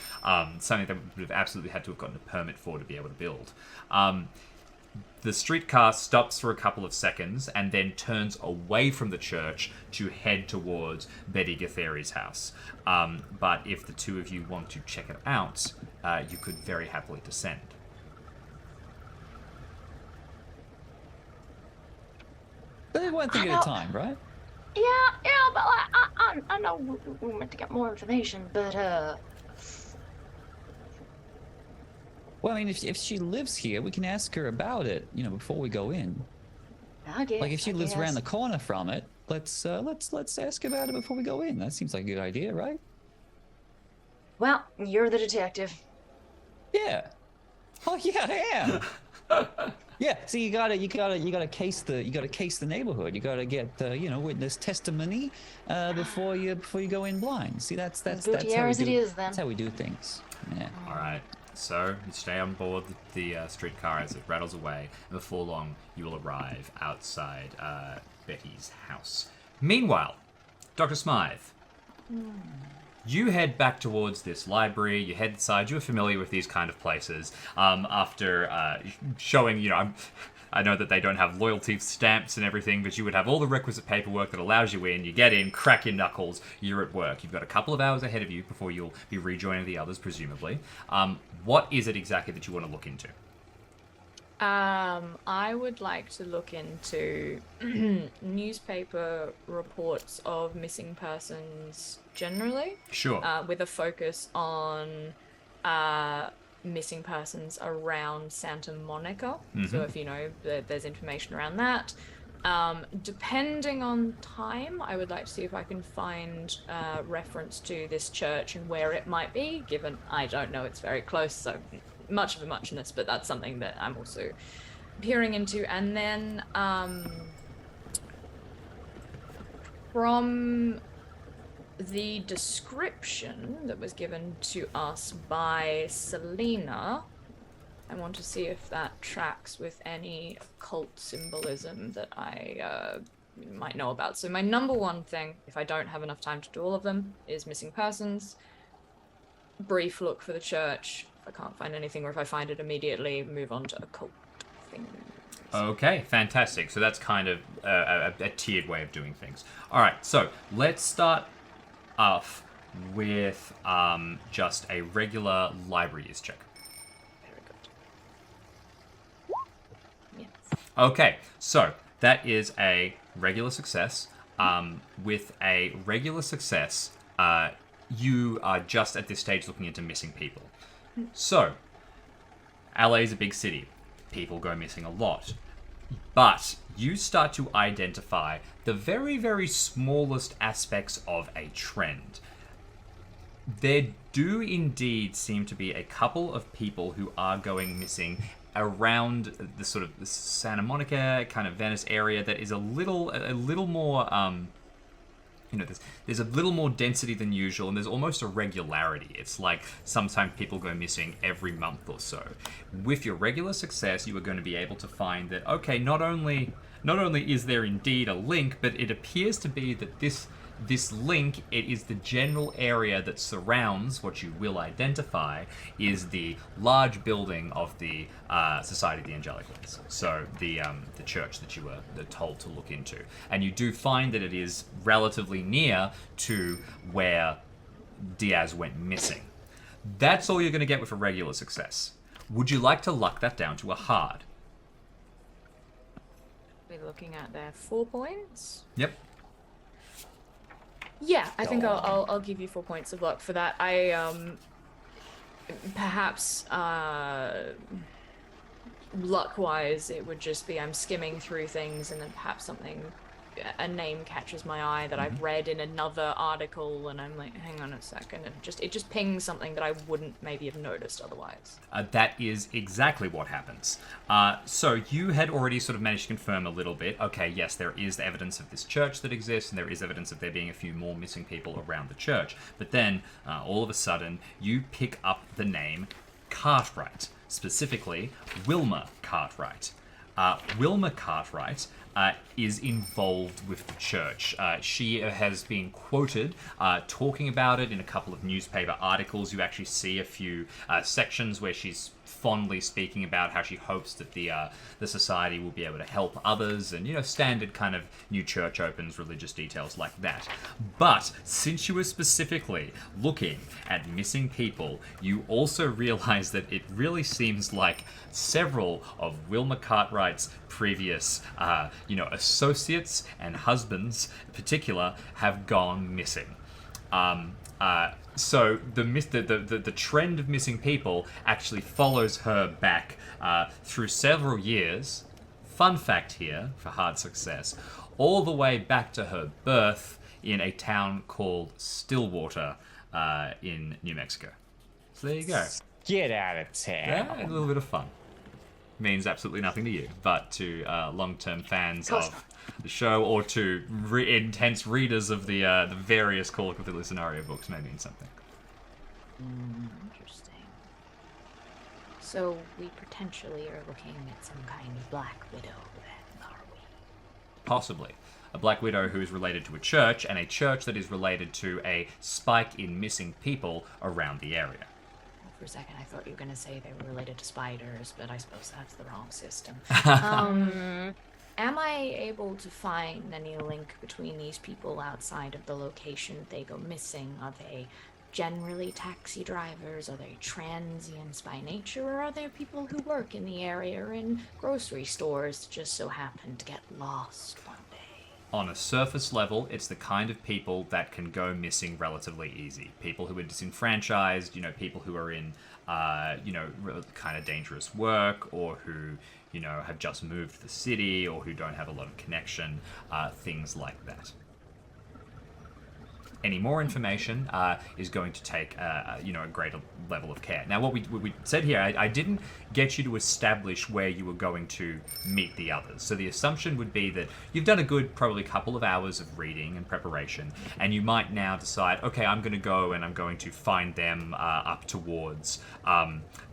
Something that would have absolutely had to have gotten a permit for to be able to build. The streetcar stops for a couple of seconds and then turns away from the church to head towards Betty Gutheri's house. But if the two of you want to check it out, you could very happily descend. But one thing at a time, right? Yeah, but like, I know we're meant to get more information, but Well, I mean, if she lives here, we can ask her about it, before we go in. I guess. Like if she lives around the corner from it, let's ask about it before we go in. That seems like a good idea, right? Well, you're the detective. Yeah. Oh yeah, I am. Yeah. So you gotta case the neighborhood. You gotta get witness testimony before you go in blind. See, that's how we do. That's how we do things. Yeah. All right. So you stay on board the streetcar as it rattles away, and before long you will arrive outside Betty's house. Meanwhile, Dr. Smythe, you head back towards this library. You head inside. You're familiar with these kind of places. After showing, I know that they don't have loyalty stamps and everything, but you would have all the requisite paperwork that allows you in. You get in, crack your knuckles, you're at work. You've got a couple of hours ahead of you before you'll be rejoining the others, presumably. What is it exactly that you want to look into? I would like to look into newspaper reports of missing persons generally. Sure. With a focus on missing persons around Santa Monica. So if there's information around that. Depending on time, I would like to see if I can find reference to this church and where it might be, given I don't know it's very close, so much of a muchness, but that's something that I'm also peering into. And then from the description that was given to us by Selena, I want to see if that tracks with any occult symbolism that I might know about. So my number one thing, if I don't have enough time to do all of them, is missing persons. Brief look for the church. If I can't find anything, or if I find it immediately, move on to occult things. Okay, fantastic. So that's kind of a tiered way of doing things. All right, so let's start off with just a regular library use check. Very good. Yes. Okay, so that is a regular success. With a regular success, you are just at this stage looking into missing people. So, LA is a big city. People go missing a lot. But you start to identify the very, very smallest aspects of a trend. There do indeed seem to be a couple of people who are going missing around the sort of Santa Monica, kind of Venice area that is a little more, there's a little more density than usual, and there's almost a regularity. It's like sometimes people go missing every month or so. With your regular success, you are going to be able to find that, okay, not only is there indeed a link, but it appears to be that this link, it is the general area that surrounds what you will identify is the large building of the Society of the Angelic Ones. So the church that you were told to look into. And you do find that it is relatively near to where Diaz went missing. That's all you're going to get with a regular success. Would you like to luck that down to a hard? We're looking at their 4 points. Yep. Yeah, I think I'll give you 4 points of luck for that. I perhaps luck-wise it would just be I'm skimming through things and then perhaps a name catches my eye that I've read in another article and I'm like, hang on a second, and it just pings something that I wouldn't maybe have noticed otherwise. That is exactly what happens. So you had already sort of managed to confirm a little bit. Okay, yes, there is evidence of this church that exists, and there is evidence of there being a few more missing people around the church. But then, all of a sudden, you pick up the name Cartwright, specifically Wilma Cartwright. Wilma Cartwright is involved with the church. She has been quoted talking about it in a couple of newspaper articles. You actually see a few sections where she's fondly speaking about how she hopes that the society will be able to help others, and standard kind of new church opens, religious details like that. But since you were specifically looking at missing people, you also realize that it really seems like several of Wilma Cartwright's previous associates and husbands in particular have gone missing. So the trend of missing people actually follows her back through several years. Fun fact here for hard success, all the way back to her birth in a town called Stillwater in New Mexico. So there you go. Get out of town. Yeah, a little bit of fun. Means absolutely nothing to you, but to long-term fans of the show or to intense readers of the various Call of Cthulhu scenario books may mean something. Interesting. So we potentially are looking at some kind of Black Widow then, are we? Possibly. A Black Widow who is related to a church, and a church that is related to a spike in missing people around the area. Well, for a second I thought you were going to say they were related to spiders, but I suppose that's the wrong system. Am I able to find any link between these people outside of the location they go missing? Are they generally taxi drivers? Are they transients by nature? Or are there people who work in the area or in grocery stores just so happen to get lost one day? On a surface level, it's the kind of people that can go missing relatively easy. People who are disenfranchised, people who are in, kind of dangerous work, or who, have just moved to the city, or who don't have a lot of connection, things like that. Any more information is going to take, a greater level of care. Now, what we said here, I didn't get you to establish where you were going to meet the others. So the assumption would be that you've done a good, probably couple of hours of reading and preparation, and you might now decide, okay, I'm going to go and I'm going to find them up towards,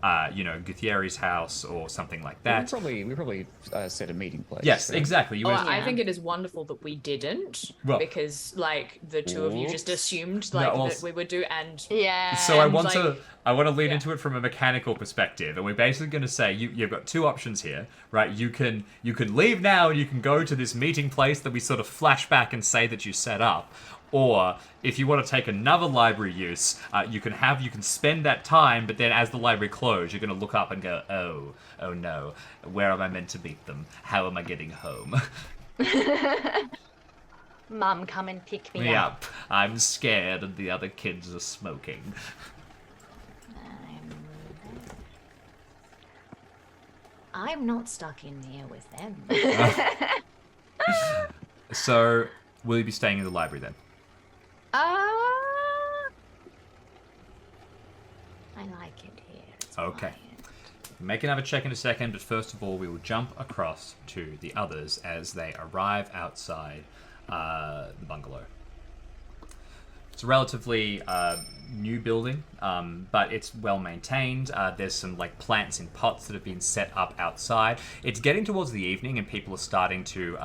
Gutierrez's house or something like that. We probably set a meeting place. Yes, right? exactly. I think it is wonderful that we didn't, Well- because the two of you just assumed that we would do, and Yeah. So I And, want to lead yeah. into it from a mechanical perspective, and we're basically going to say you've got two options here, right? You can leave now and you can go to this meeting place that we sort of flash back and say that you set up, or if you want to take another library use, you can spend that time, but then as the library closes, you're going to look up and go, oh no, where am I meant to meet them? How am I getting home? Mom, come and pick me up. Yep, I'm scared and the other kids are smoking. I'm not stuck in there with them. So, will you be staying in the library then? I like it here. It's Okay. quiet. Make another check in a second, but first of all, we will jump across to the others as they arrive outside the bungalow. It's a relatively new building, but it's well maintained. There's some plants in pots that have been set up outside. It's getting towards the evening, and people are starting to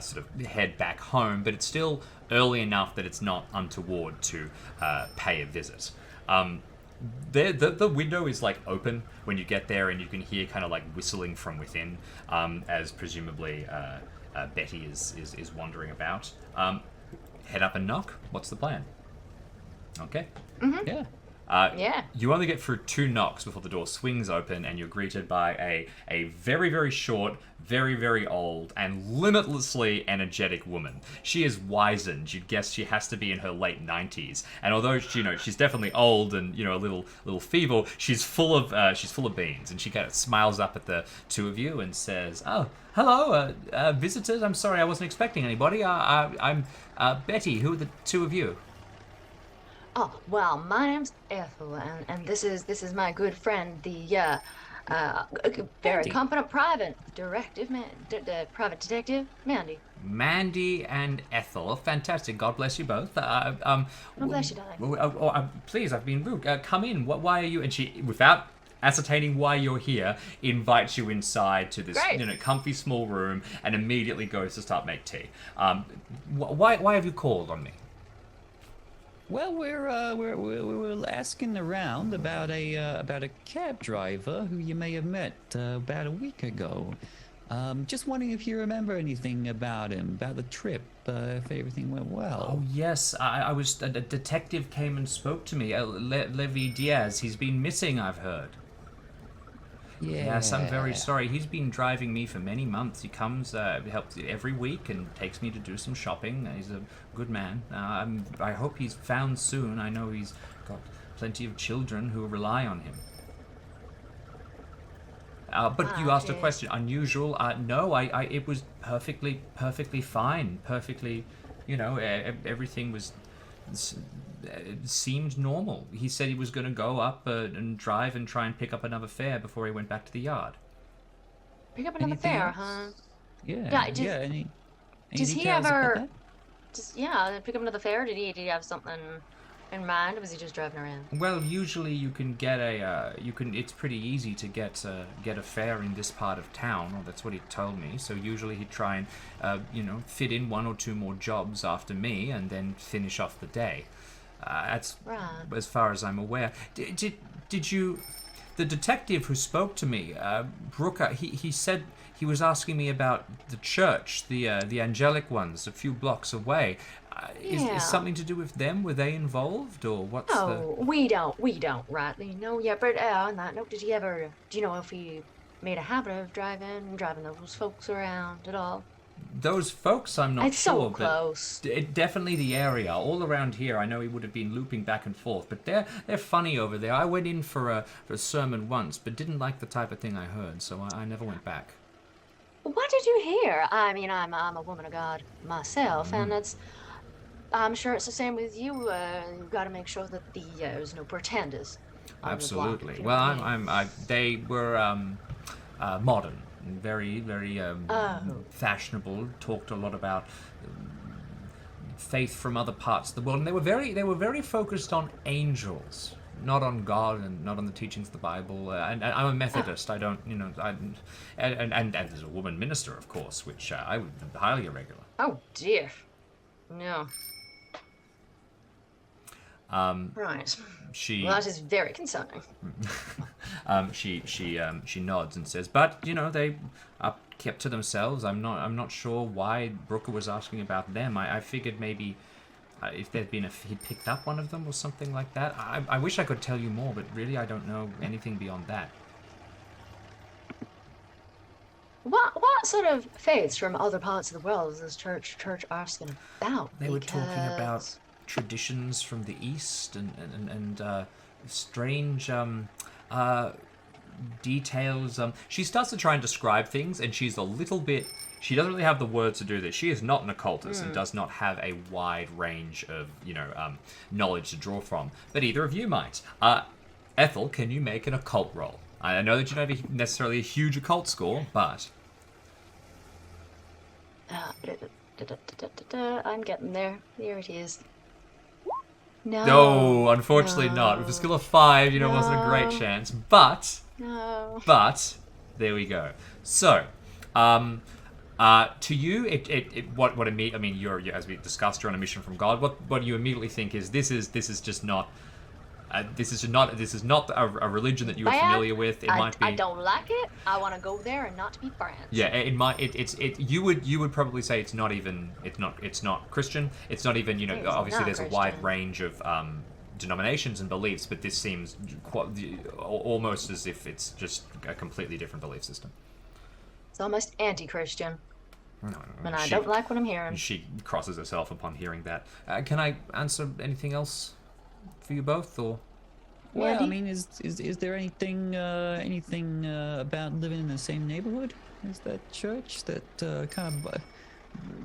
sort of head back home, but it's still early enough that it's not untoward to pay a visit. The window is open when you get there, and you can hear kind of whistling from within, as presumably Betty is wandering about. Head up and knock. What's the plan? Okay. Yeah. Yeah. You only get through 2 knocks before the door swings open, and you're greeted by a very, very short, very, very old, and limitlessly energetic woman. She is wizened. You'd guess she has to be in her late 90s. And although she's definitely old and a little feeble, she's full of beans. And she kind of smiles up at the two of you and says, "Oh, hello, visitors. I'm sorry, I wasn't expecting anybody. I'm Betty. Who are the two of you?" Oh, well, my name's Ethel, and this is my good friend, the very Mandy. competent private private detective, Mandy. Mandy and Ethel. Oh, fantastic. God bless you both. bless you, darling. Please, I've been rude. Come in. Why are you? And she, without ascertaining why you're here, invites you inside to this Great. comfy small room and immediately goes to start make tea. Why have you called on me? Well, we're asking around about a cab driver who you may have met about a week ago. Just wondering if you remember anything about him, about the trip, if everything went well. Oh yes, I was. A detective came and spoke to me. Levi Diaz. He's been missing, I've heard. Yes, I'm very sorry. He's been driving me for many months. He comes, helps every week and takes me to do some shopping. He's a good man. I hope he's found soon. I know he's got plenty of children who rely on him. But you asked a question. Unusual? No, it was perfectly fine. Perfectly, everything was... It seemed normal. He said he was going to go up and drive and try and pick up another fare before he went back to the yard. Pick up another fare, huh? Yeah. Yeah. Any Does he details about ever? that? Pick up another fare. Did he have something in mind, or was he just driving around? Well, usually you can get it's pretty easy to get a fare in this part of town, or that's what he told me. So usually he'd try and, fit in 1 or 2 more jobs after me and then finish off the day. That's Right. as far as I'm aware. Did you... The detective who spoke to me, Brooker, he said he was asking me about the church, the angelic ones, a few blocks away. Is something to do with them? Were they involved, or what's No, we don't rightly know yet. But on that note, do you know if he made a habit of driving those folks around at all? Those folks, I'm not It's sure. so close. But definitely the area. All around here, I know he would have been looping back and forth. But they're funny over there. I went in for a sermon once, but didn't like the type of thing I heard, so I never went back. What did you hear? I mean, I'm a woman of God myself, and I'm sure it's the same with you. You've got to make sure that there's no pretenders. On the block, Absolutely. if you Well, know what I mean. they were modern, very, very fashionable. Talked a lot about faith from other parts of the world, and they were very focused on angels, not on God and not on the teachings of the Bible. And I'm a Methodist. I don't, and there's a woman minister, of course, which I would highly irregular. Oh dear. No. Right. She Well, that is very concerning. she nods and says, "But they are kept to themselves. I'm not sure why Brooker was asking about them. I figured maybe if there'd been he picked up one of them or something like that. I wish I could tell you more, but really I don't know anything beyond that." What sort of faiths from other parts of the world is this church asking about? They were talking about Because- traditions from the East and strange details. She starts to try and describe things, and she's a little bit... She doesn't really have the words to do this. She is not an occultist and does not have a wide range of, knowledge to draw from. But either of you might. Ethel, can you make an occult roll? I know that you don't have necessarily a huge occult score, but... I'm getting there. Here it is. No, unfortunately not. With a skill of 5, it wasn't a great No. chance. But... No. But there we go. So, to you, what immediately, I mean, you're as we discussed, you're on a mission from God. What you immediately think is this is just not. This is not a religion that you are Bad. familiar with. It might be. I don't like it. I want to go there and not to be friends. Yeah, it might. You would probably say it's not Christian. It's not even. It's Obviously not there's a wide Christian. range of denominations and beliefs, but this seems almost as if it's just a completely different belief system. It's almost anti-Christian, No, and I don't like what I'm hearing. She crosses herself upon hearing that. Can I answer anything else for you both, or? Well, I Mandy? mean, is there anything about living in the same neighborhood as that church that kind of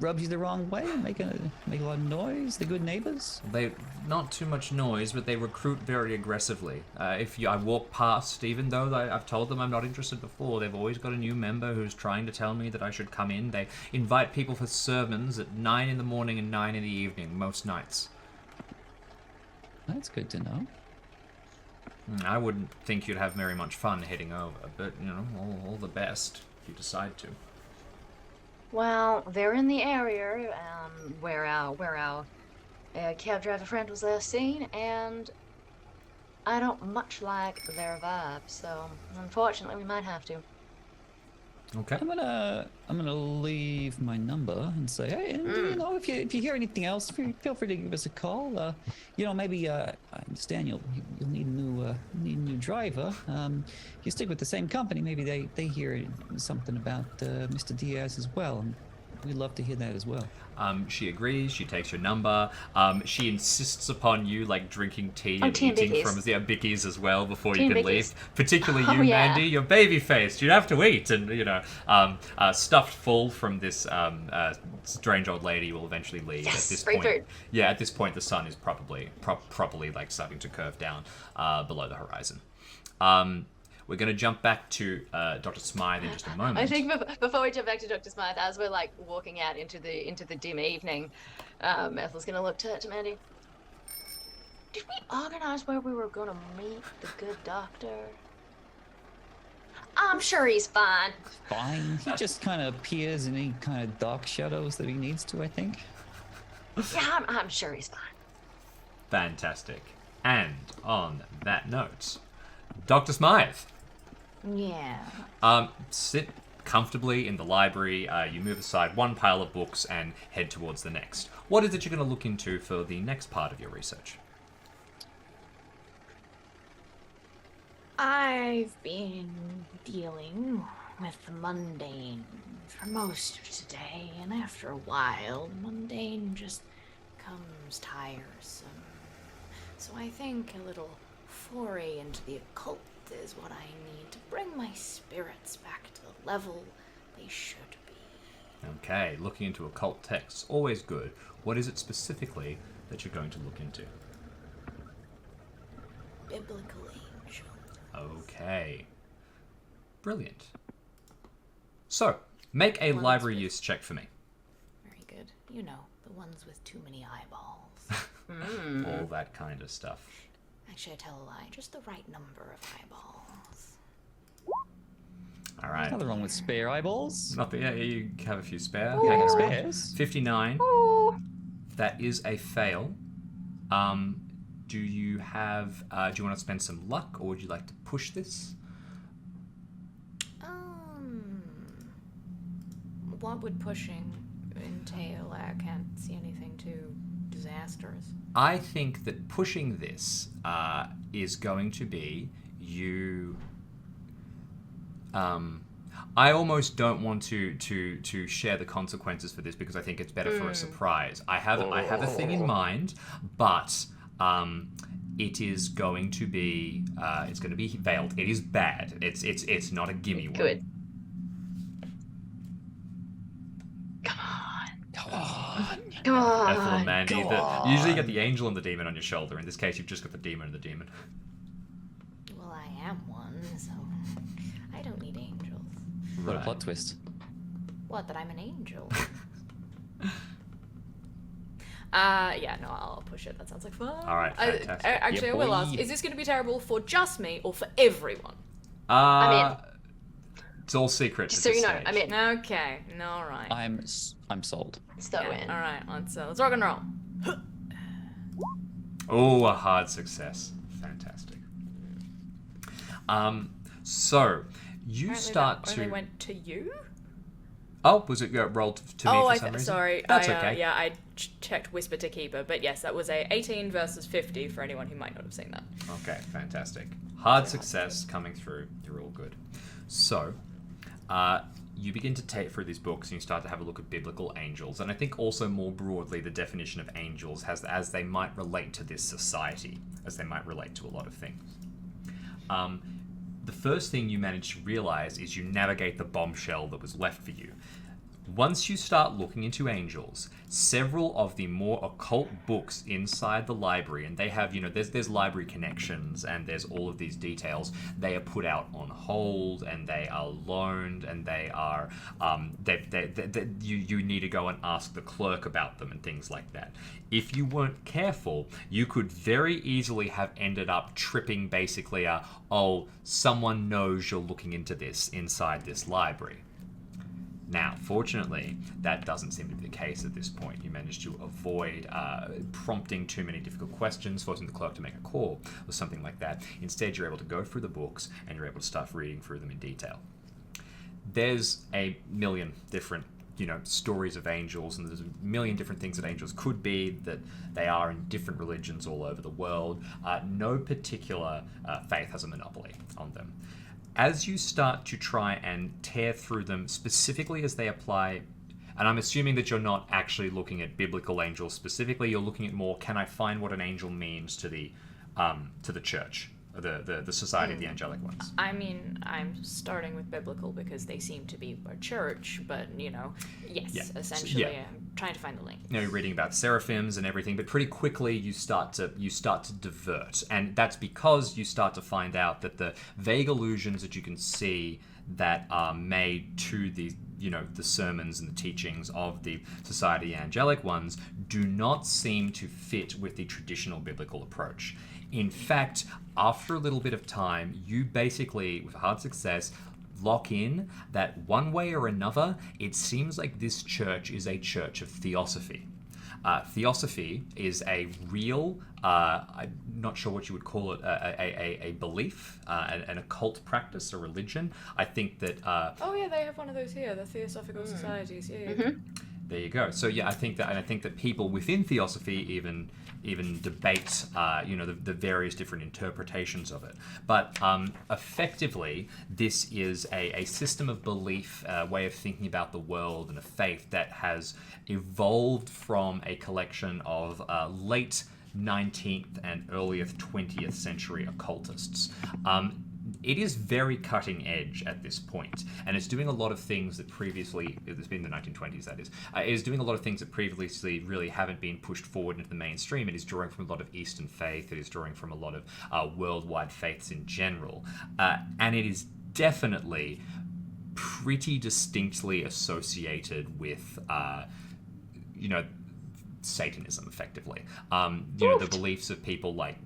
rubs you the wrong way, make a lot of noise? The good neighbors? They not too much noise, but they recruit very aggressively. I walk past, even though I've told them I'm not interested before, they've always got a new member who's trying to tell me that I should come in. They invite people for sermons at 9 in the morning and 9 in the evening, most nights. That's good to know. I wouldn't think you'd have very much fun heading over, but, all the best if you decide to. Well, they're in the area where our cab driver friend was last seen, and I don't much like their vibe. So unfortunately, we might have to. Okay. I'm gonna leave my number and say, hey, and, if you hear anything else, feel free to give us a call. Maybe I understand you'll need a new driver. You stick with the same company, maybe they hear something about Mr. Diaz as well. We'd love to hear that as well. She agrees. She takes your number. She insists upon you drinking tea and tea and eating Bickies. from Bickies as well before Tea you and can Bickies. leave. Particularly Oh, you, yeah. Mandy. You're baby-faced. You'd have to eat, and stuffed full from this strange old lady will eventually leave. Yes, at this free point, food. yeah. At this point, the sun is properly starting to curve down below the horizon. We're going to jump back to Dr. Smythe in just a moment. I think before we jump back to Dr. Smythe, as we're walking out into the dim evening, Ethel's gonna look to Mandy. Did we organize where we were gonna meet the good doctor? I'm sure he's fine. Fine. He just kind of appears in any kind of dark shadows that he needs to, I think. Yeah, I'm sure he's fine. Fantastic. And on that note, Dr. Smythe. Yeah. Sit comfortably in the library. You move aside one pile of books and head towards the next. What is it you're going to look into for the next part of your research? I've been dealing with the mundane for most of today, and after a while, mundane just becomes tiresome. So I think a little foray into the occult is what I need to bring my spirits back to the level they should be. Okay, looking into occult texts, always good. What is it specifically that you're going to look into? Biblical angel. Okay. Brilliant. So, make a Ones library with- use check for me. Very good. You know, the ones with too many eyeballs. All that kind of stuff. Actually, I tell a lie. Just the right number of eyeballs. All right. Nothing wrong with spare eyeballs. Yeah, you have a few spare. Yeah, I Hang got around. spares. 59. That is a fail. Do you have? Do you want to spend some luck, or would you like to push this? What would pushing entail? I can't see anything too disastrous. I think that pushing this is going to be you. I almost don't want to share the consequences for this because I think it's better for a surprise. I have a thing in mind, but it is going to be veiled. It is bad. It's not a gimme one. Good. Come on. Ethel and Mandy. Usually you get the angel and the demon on your shoulder. In this case, you've just got the demon and the demon. Well, I am one, so I don't need angels. What a plot twist. What, that I'm an angel? Yeah, no, I'll push it. That sounds like fun. All right, fantastic. Actually, Yeah, I will boy. ask, is this going to be terrible for just me or for everyone? I'm It's all secret. Just at so you this know, stage. I'm in. Okay, no, all right. I'm sold. So in. All right, let's rock and roll. Oh, a hard success. Fantastic. So you Apparently start that to. only went to you? Oh, was it rolled to me for some reason? Sorry. That's I, okay. Yeah, I checked Whisper to Keeper, but yes, that was a 18 versus 50 for anyone who might not have seen that. Okay, fantastic. Hard success coming through. You're all good. So, you begin to take through these books and you start to have a look at biblical angels, and I think also more broadly the definition of angels as they might relate to this society, as they might relate to a lot of things. The first thing you manage to realize is you navigate the bombshell that was left for you. Once you start looking into angels, several of the more occult books inside the library, and they have, there's library connections and there's all of these details, they are put out on hold and they are loaned and they are, you need to go and ask the clerk about them and things like that. If you weren't careful, you could very easily have ended up tripping basically someone knows you're looking into this inside this library. Now, fortunately, that doesn't seem to be the case at this point. You managed to avoid prompting too many difficult questions, forcing the clerk to make a call, or something like that. Instead, you're able to go through the books, and you're able to start reading through them in detail. There's a million different stories of angels, and there's a million different things that angels could be, that they are in different religions all over the world. No particular faith has a monopoly on them. As you start to try and tear through them, specifically as they apply, and I'm assuming that you're not actually looking at biblical angels specifically, you're looking at more, can I find what an angel means to the church, the Society of the Angelic Ones? I mean, I'm starting with biblical because they seem to be a church, but yes, essentially, I'm trying to find the link. You're reading about seraphims and everything, but pretty quickly you start to divert, and that's because you start to find out that the vague allusions that you can see that are made to the sermons and the teachings of the Society of the Angelic Ones do not seem to fit with the traditional biblical approach. In fact, after a little bit of time, you basically, with hard success, lock in that one way or another, it seems like this church is a church of theosophy. Theosophy is a real, I'm not sure what you would call it, a belief, an occult practice, a religion. I think that... oh yeah, they have one of those here, the Theosophical Societies. Yeah. Mm-hmm. There you go. So yeah, I think that people within theosophy even debate, the various different interpretations of it. But effectively, this is a system of belief, a way of thinking about the world, and a faith that has evolved from a collection of late 19th and earliest 20th century occultists. It is very cutting edge at this point, and it's doing a lot of things that previously, it's been the 1920s that is, it is doing a lot of things that previously really haven't been pushed forward into the mainstream. It is drawing from a lot of Eastern faith, it is drawing from a lot of worldwide faiths in general, and it is definitely pretty distinctly associated with, Satanism, effectively. The beliefs of people like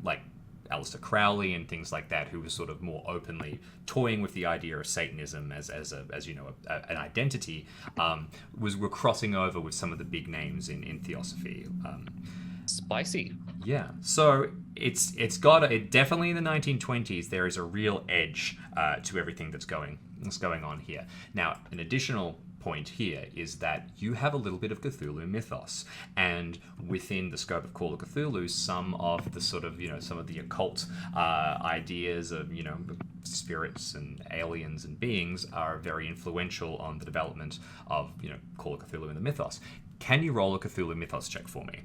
Aleister Crowley and things like that, who was sort of more openly toying with the idea of Satanism as an identity, were crossing over with some of the big names in theosophy. Spicy. Yeah, so it's got definitely in the 1920s there is a real edge to everything that's going on here. Now, an additional point here is that you have a little bit of Cthulhu mythos, and within the scope of Call of Cthulhu, some of the sort of some of the occult ideas of spirits and aliens and beings are very influential on the development of Call of Cthulhu and the mythos. Can you roll a Cthulhu mythos check for me?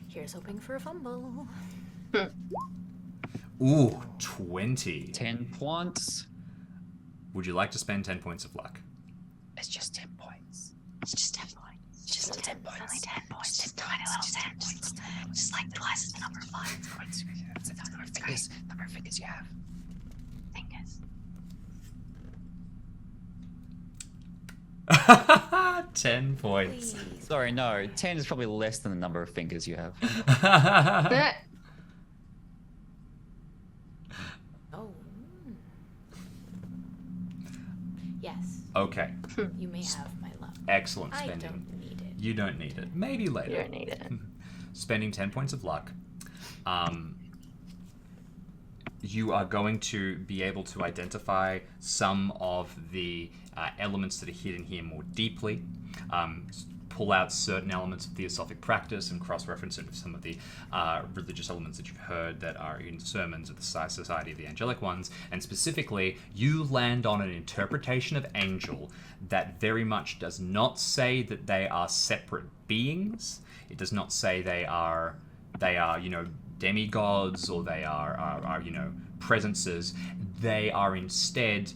Here's hoping for a fumble. Ooh, 20. 10 points. Would you like to spend 10 points of luck? It's just 10 points. It's just 10 points. Just 10 points. Only 10 points. Just tiny little 10 points. Just like twice the number of 5. Number of fingers you have. Fingers. 10 points. Please. Sorry, no. 10 is probably less than the number of fingers you have. Oh. Yes. Okay. You may have my love. Excellent I spending. don't need it. You don't need it. Maybe later. You don't need it. Spending 10 points of luck. You are going to be able to identify some of the elements that are hidden here more deeply. Pull out certain elements of theosophic practice and cross-reference it with some of the religious elements that you've heard that are in sermons of the Society of the Angelic Ones. And specifically, you land on an interpretation of angel that very much does not say that they are separate beings. It does not say they are demigods or they are presences. They are instead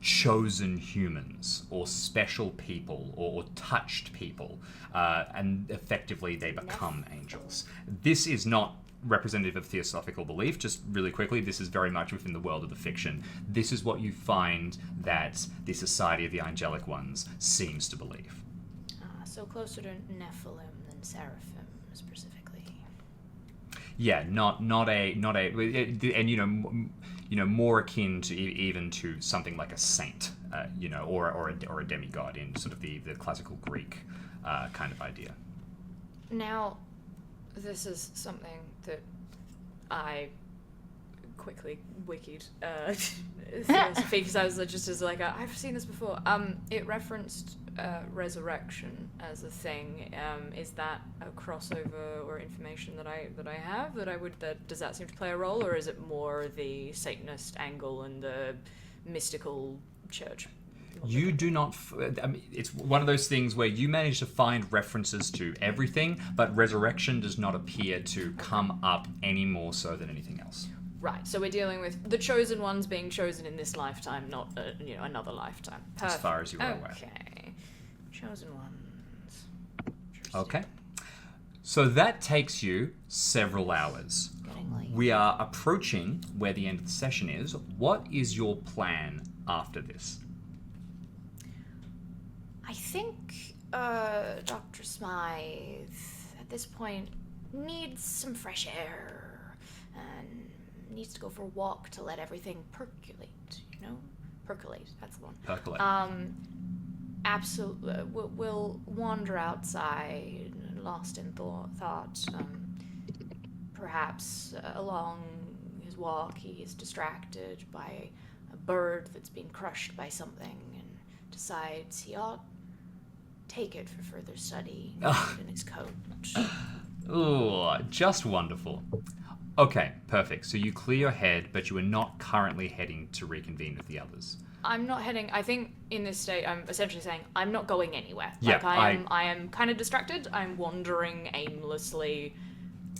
chosen humans or special people or touched people, and effectively they become angels. This is not representative of theosophical belief. Just really quickly, this is very much within the world of the fiction. This is what you find that the Society of the Angelic Ones seems to believe. So closer to Nephilim than Seraphim specifically. Yeah, not a, and more akin to even to something like a saint, or a demigod in sort of the classical Greek kind of idea. Now, this is something that I quickly wikied philosophy because I was just as like I've seen this before. It referenced resurrection as a thing. Is that a crossover or information that I have does that seem to play a role, or is it more the Satanist angle and the mystical church? You do not. I mean, it's one of those things where you manage to find references to everything, but resurrection does not appear to come up any more so than anything else. Right. So we're dealing with the chosen ones being chosen in this lifetime, not another lifetime. Perfect. As far as you are aware. Okay. Chosen ones. Okay. So that takes you several hours. Getting late. We are approaching where the end of the session is. What is your plan after this? I think Dr. Smythe, at this point, needs some fresh air and needs to go for a walk to let everything percolate, Percolate, that's the one. Percolate. Absolutely. We'll wander outside, lost in thought. Perhaps along his walk, he is distracted by a bird that's been crushed by something and decides he ought take it for further study in his coat. Ooh, just wonderful. Okay, perfect. So you clear your head, but you are not currently heading to reconvene with the others. I'm not heading. I think in this state, I'm essentially saying I'm not going anywhere. Yeah, I am kind of distracted. I'm wandering aimlessly.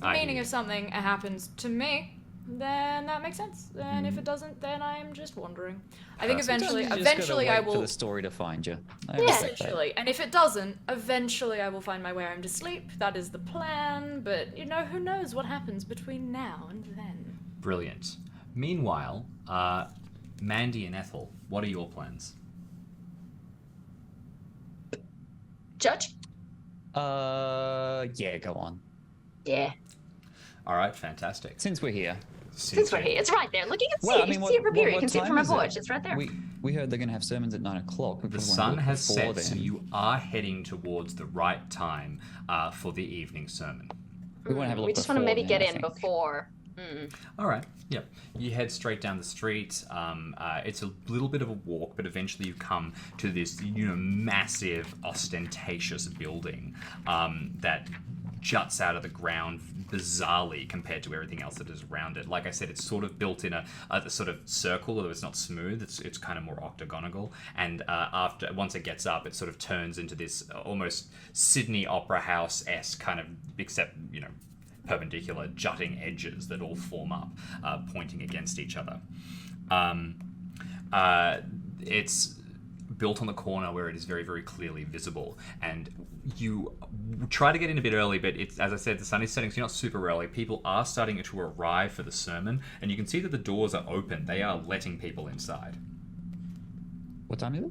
Meaning if something happens to me, then that makes sense. And if it doesn't, then I'm just wandering. I think eventually I will. For the story to find you. Essentially, and if it doesn't, eventually I will find my way home to sleep. That is the plan. But who knows what happens between now and then. Brilliant. Meanwhile, Mandy and Ethel, what are your plans? Judge? Yeah, go on. Yeah. All right, fantastic. Since we're here. Since we're here, it's right there. Look, you can see Well, it. I mean, You can see it from here. You what can see it time from my is it? porch. It's right there. We heard they're going to have sermons at 9 o'clock. The sun has set, so you are heading towards the right time for the evening sermon. We want to have a look. We just want to maybe then, get I in think. before. All right, yep. You head straight down the street. It's a little bit of a walk, but eventually you come to this, massive, ostentatious building that juts out of the ground bizarrely compared to everything else that is around it. Like I said, it's sort of built in a sort of circle, although it's not smooth. It's kind of more octagonal. And once it gets up, it sort of turns into this almost Sydney Opera House-esque kind of, except perpendicular jutting edges that all form up, pointing against each other. It's built on the corner where it is very, very clearly visible, and you try to get in a bit early, but it's, as I said, the sun is setting, so you're not super early. People are starting to arrive for the sermon, and you can see that the doors are open. They are letting people inside. What time is it?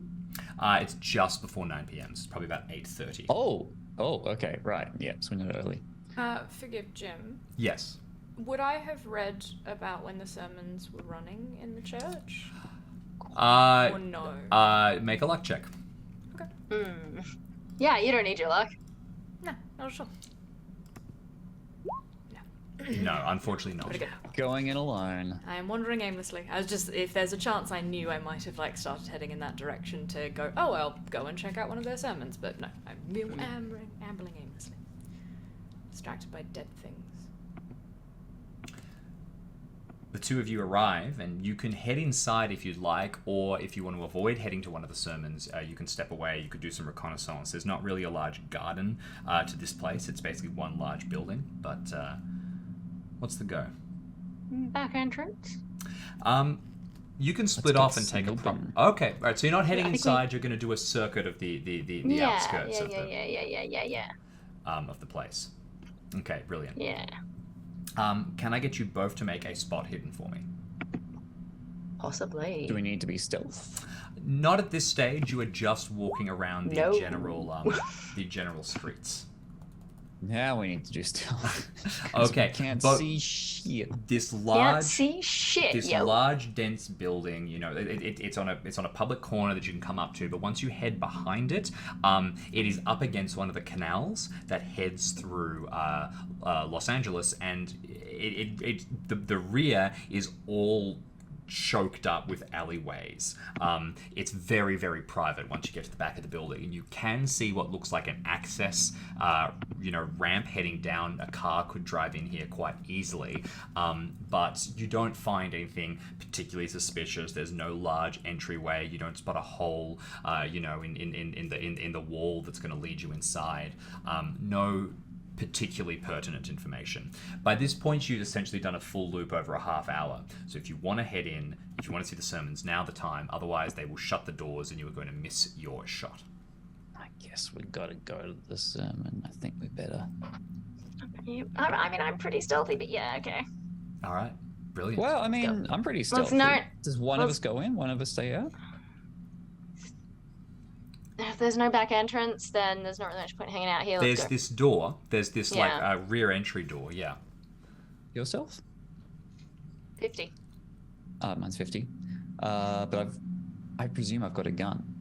It's just before 9 p.m. It's probably about 8:30. Oh, okay, right. Yeah, so we're not early. Forgive Jim. Yes. Would I have read about when the sermons were running in the church? Or no? Make a luck check. Okay. Yeah, you don't need your luck. No, not at all. No, unfortunately not. Pretty good. Going in alone. I am wandering aimlessly. I was just, if there's a chance, I knew I might have started heading in that direction to go, I'll go and check out one of their sermons. But no, I'm ambling aimlessly. Distracted by dead things. The two of you arrive, and you can head inside if you'd like, or if you want to avoid heading to one of the sermons, you can step away. You could do some reconnaissance. There's not really a large garden to this place. It's basically one large building, but what's the go? Back entrance? You can split get off and take a proper... Okay, all right, so you're not heading inside, you're going to do a circuit of the outskirts of the place. Okay, brilliant. Yeah. Can I get you both to make a spot hidden for me? Possibly. Do we need to be stealth? Not at this stage. You are just walking around the No. general streets. Now we need to do stealth. 'Cause Okay, we can't but see shit. this Can't large, see shit, this yo. large, dense building. You know, it's on a public corner that you can come up to. But once you head behind it, it is up against one of the canals that heads through Los Angeles, and the rear is all choked up with alleyways. It's very, very private once you get to the back of the building, and you can see what looks like an access, ramp heading down. A car could drive in here quite easily, but you don't find anything particularly suspicious. There's no large entryway. You don't spot a hole, in the wall that's going to lead you inside. No particularly pertinent information. By this point, you've essentially done a full loop over a half hour. So if you want to head in, if you want to see the sermons, now the time. Otherwise, they will shut the doors and you are going to miss your shot. I guess we gotta go to the sermon. I think we better. I mean, I'm pretty stealthy, but yeah, okay. All right. Brilliant. Well, I mean, I'm pretty stealthy. not- Does one of us go in? One of us stay out? If there's no back entrance, then there's not really much point hanging out here. Let's There's go. this door. There's this Yeah. rear entry door. Yeah. Yourself? 50. Mine's 50. But I presume I've got a gun.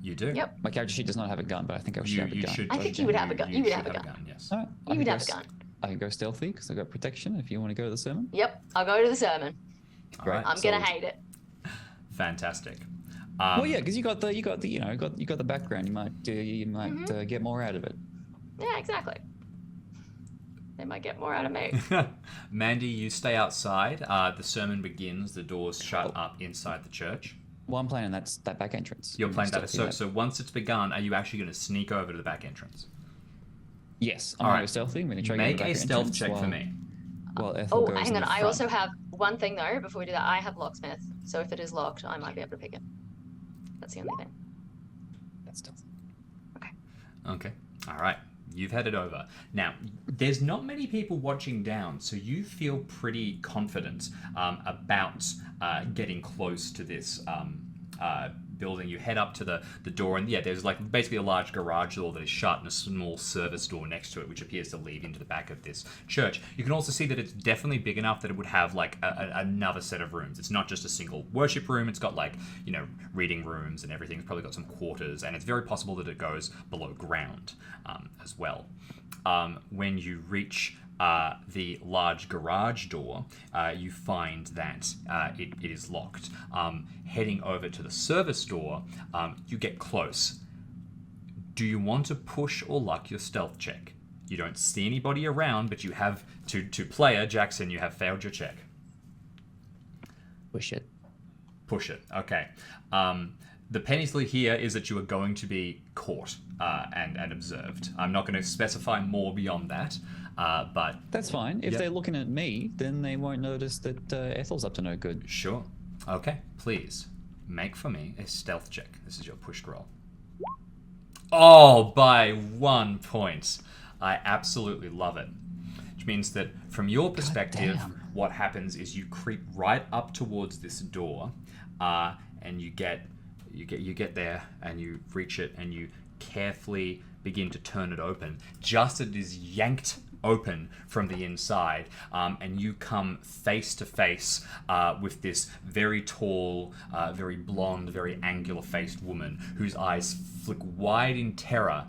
You do. Yep. My character sheet does not have a gun, but I think I should have a You gun. should. I think you would have a gun. You would have a should gun. Yes. All right, You would have a gun. I can go stealthy because I've got protection. If you want to go to the sermon, Yep, I'll go to the sermon. All Great. right. I'm gonna Sold. hate it. Fantastic. well, yeah, because you got the background. You might Mm-hmm. get more out of it. Yeah, exactly. They might get more out of me. Mandy, you stay outside. The sermon begins. The doors shut up inside the church. Well, I'm planning that back entrance. You're I'm playing that. stealthy So once it's begun, are you actually going to sneak over to the back entrance? yes, I'm All going right. to go stealthy. I'm going to try to Make get a the back stealth entrance check for while- me. While Ethel Oh, goes hang in on. the I front. also have one thing though. Before we do that, I have locksmith. So if it is locked, I might be able to pick it. That's the only thing. That's stealthy. Okay. All right. You've headed over. Now, there's not many people watching down, so you feel pretty confident about getting close to this building. You head up to the door, and yeah, there's like basically a large garage door that is shut and a small service door next to it, which appears to lead into the back of this church. You can also see that it's definitely big enough that it would have like another set of rooms. It's not just a single worship room. It's got like, reading rooms and everything. It's probably got some quarters, and it's very possible that it goes below ground as well. When you reach the large garage door, you find that it is locked. Heading over to the service door, you get close. Do you want to push or luck your stealth check? You don't see anybody around, but you have, to player Jackson, you have failed your check. Push it. Push it. Okay. The penalty here is that you are going to be caught and observed. I'm not going to specify more beyond that, but That's fine. If Yep. they're looking at me, then they won't notice that Ethel's up to no good. sure. Okay, please make for me a stealth check. This is your pushed roll. Oh, by 1 point. I absolutely love it. Which means that from your perspective, damn. what happens is you creep right up towards this door, and you get there and you reach it and you carefully begin to turn it open. Just as it is yanked open from the inside, and you come face to face with this very tall, very blonde, very angular-faced woman whose eyes flick wide in terror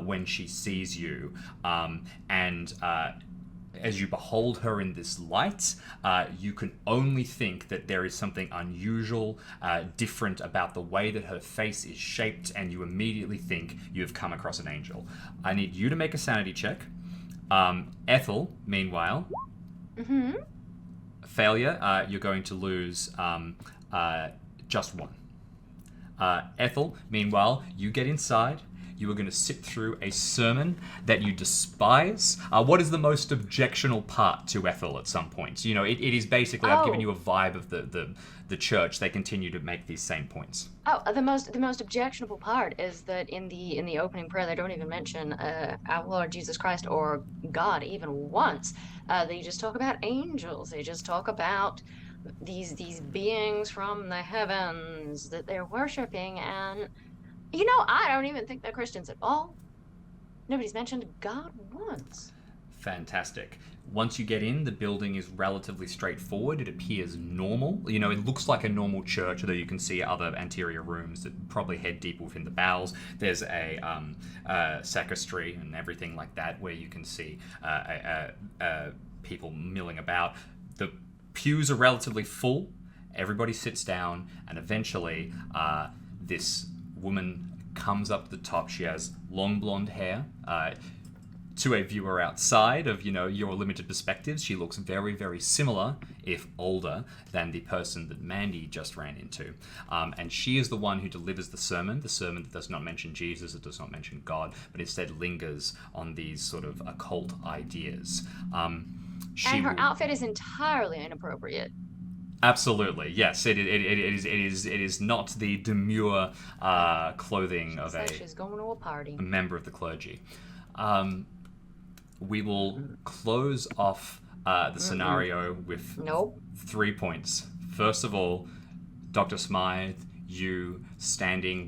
when she sees you, and as you behold her in this light, you can only think that there is something unusual, different about the way that her face is shaped, and you immediately think you have come across an angel. I need you to make a sanity check. Ethel, meanwhile, failure, you're going to lose just one. Ethel, meanwhile, you get inside. You are going to sit through a sermon that you despise. What is the most objectionable part to Ethel at some point? It is basically, I've given you a vibe of the church. They continue to make these same points. Oh, the most objectionable part is that in the opening prayer they don't even mention our Lord Jesus Christ or God even once. They just talk about angels. They just talk about these beings from the heavens that they're worshiping, and I don't even think they're Christians at all. Nobody's mentioned God once. Fantastic. Once you get in, the building is relatively straightforward. It appears normal. You know, it looks like a normal church, although you can see other anterior rooms that probably head deep within the bowels. There's a sacristy and everything like that, where you can see people milling about. The pews are relatively full. Everybody sits down, and eventually this woman comes up to the top. She has long blonde hair. To a viewer outside of, your limited perspectives, she looks very, very similar, if older, than the person that Mandy just ran into. And she is the one who delivers the sermon that does not mention Jesus, it does not mention God, but instead lingers on these sort of occult ideas. And her outfit is entirely inappropriate. Absolutely, yes. It is not the demure clothing of she's going to a party. A member of the clergy. We will close off the scenario with 3 points. First of all, Dr. Smythe, you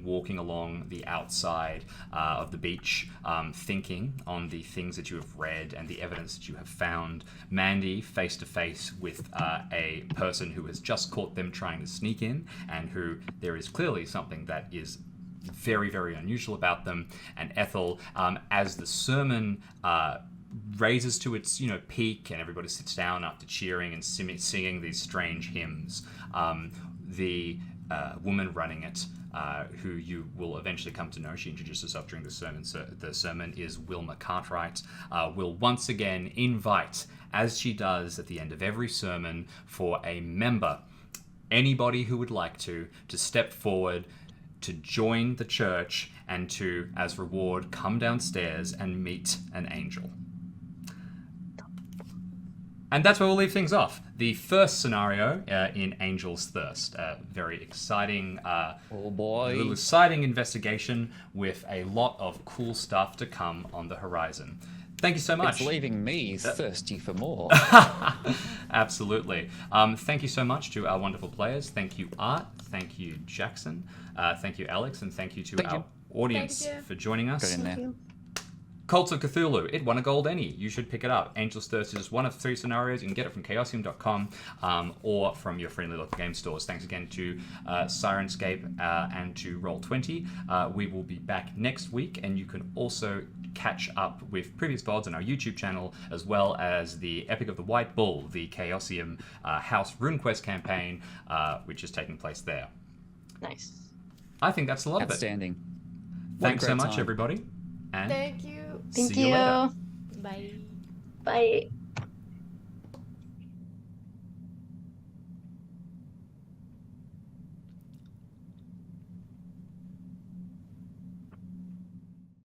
walking along the outside of the beach, thinking on the things that you have read and the evidence that you have found. Mandy, face to face with a person who has just caught them trying to sneak in, and who there is clearly something that is very, very unusual about them. And Ethel, as the sermon raises to its peak, and everybody sits down after cheering and singing these strange hymns, the woman running it, who you will eventually come to know, she introduced herself during the sermon. So the sermon is Wilma Cartwright. Will once again invite, as she does at the end of every sermon, for a member, anybody who would like to step forward to join the church and to, as reward, come downstairs and meet an angel. And that's where we'll leave things off. The first scenario in Angel's Thirst. Very exciting, oh boy, little exciting investigation with a lot of cool stuff to come on the horizon. Thank you so much. It's leaving me thirsty for more. Absolutely. Thank you so much to our wonderful players. Thank you, Art. Thank you, Jackson. Thank you, Alex. And thank you to our audience for joining us. Got in there. Cults of Cthulhu. It won a gold Emmy. You should pick it up. Angel's Thirst is one of 3 scenarios. You can get it from chaosium.com or from your friendly local game stores. Thanks again to Sirenscape and to Roll20. We will be back next week, and you can also catch up with previous VODs on our YouTube channel, as well as the Epic of the White Bull, the Chaosium House RuneQuest campaign, which is taking place there. Nice. I think that's a lot of it. Outstanding. Thanks so much, everybody. And Thank you. see you later. Bye. Bye.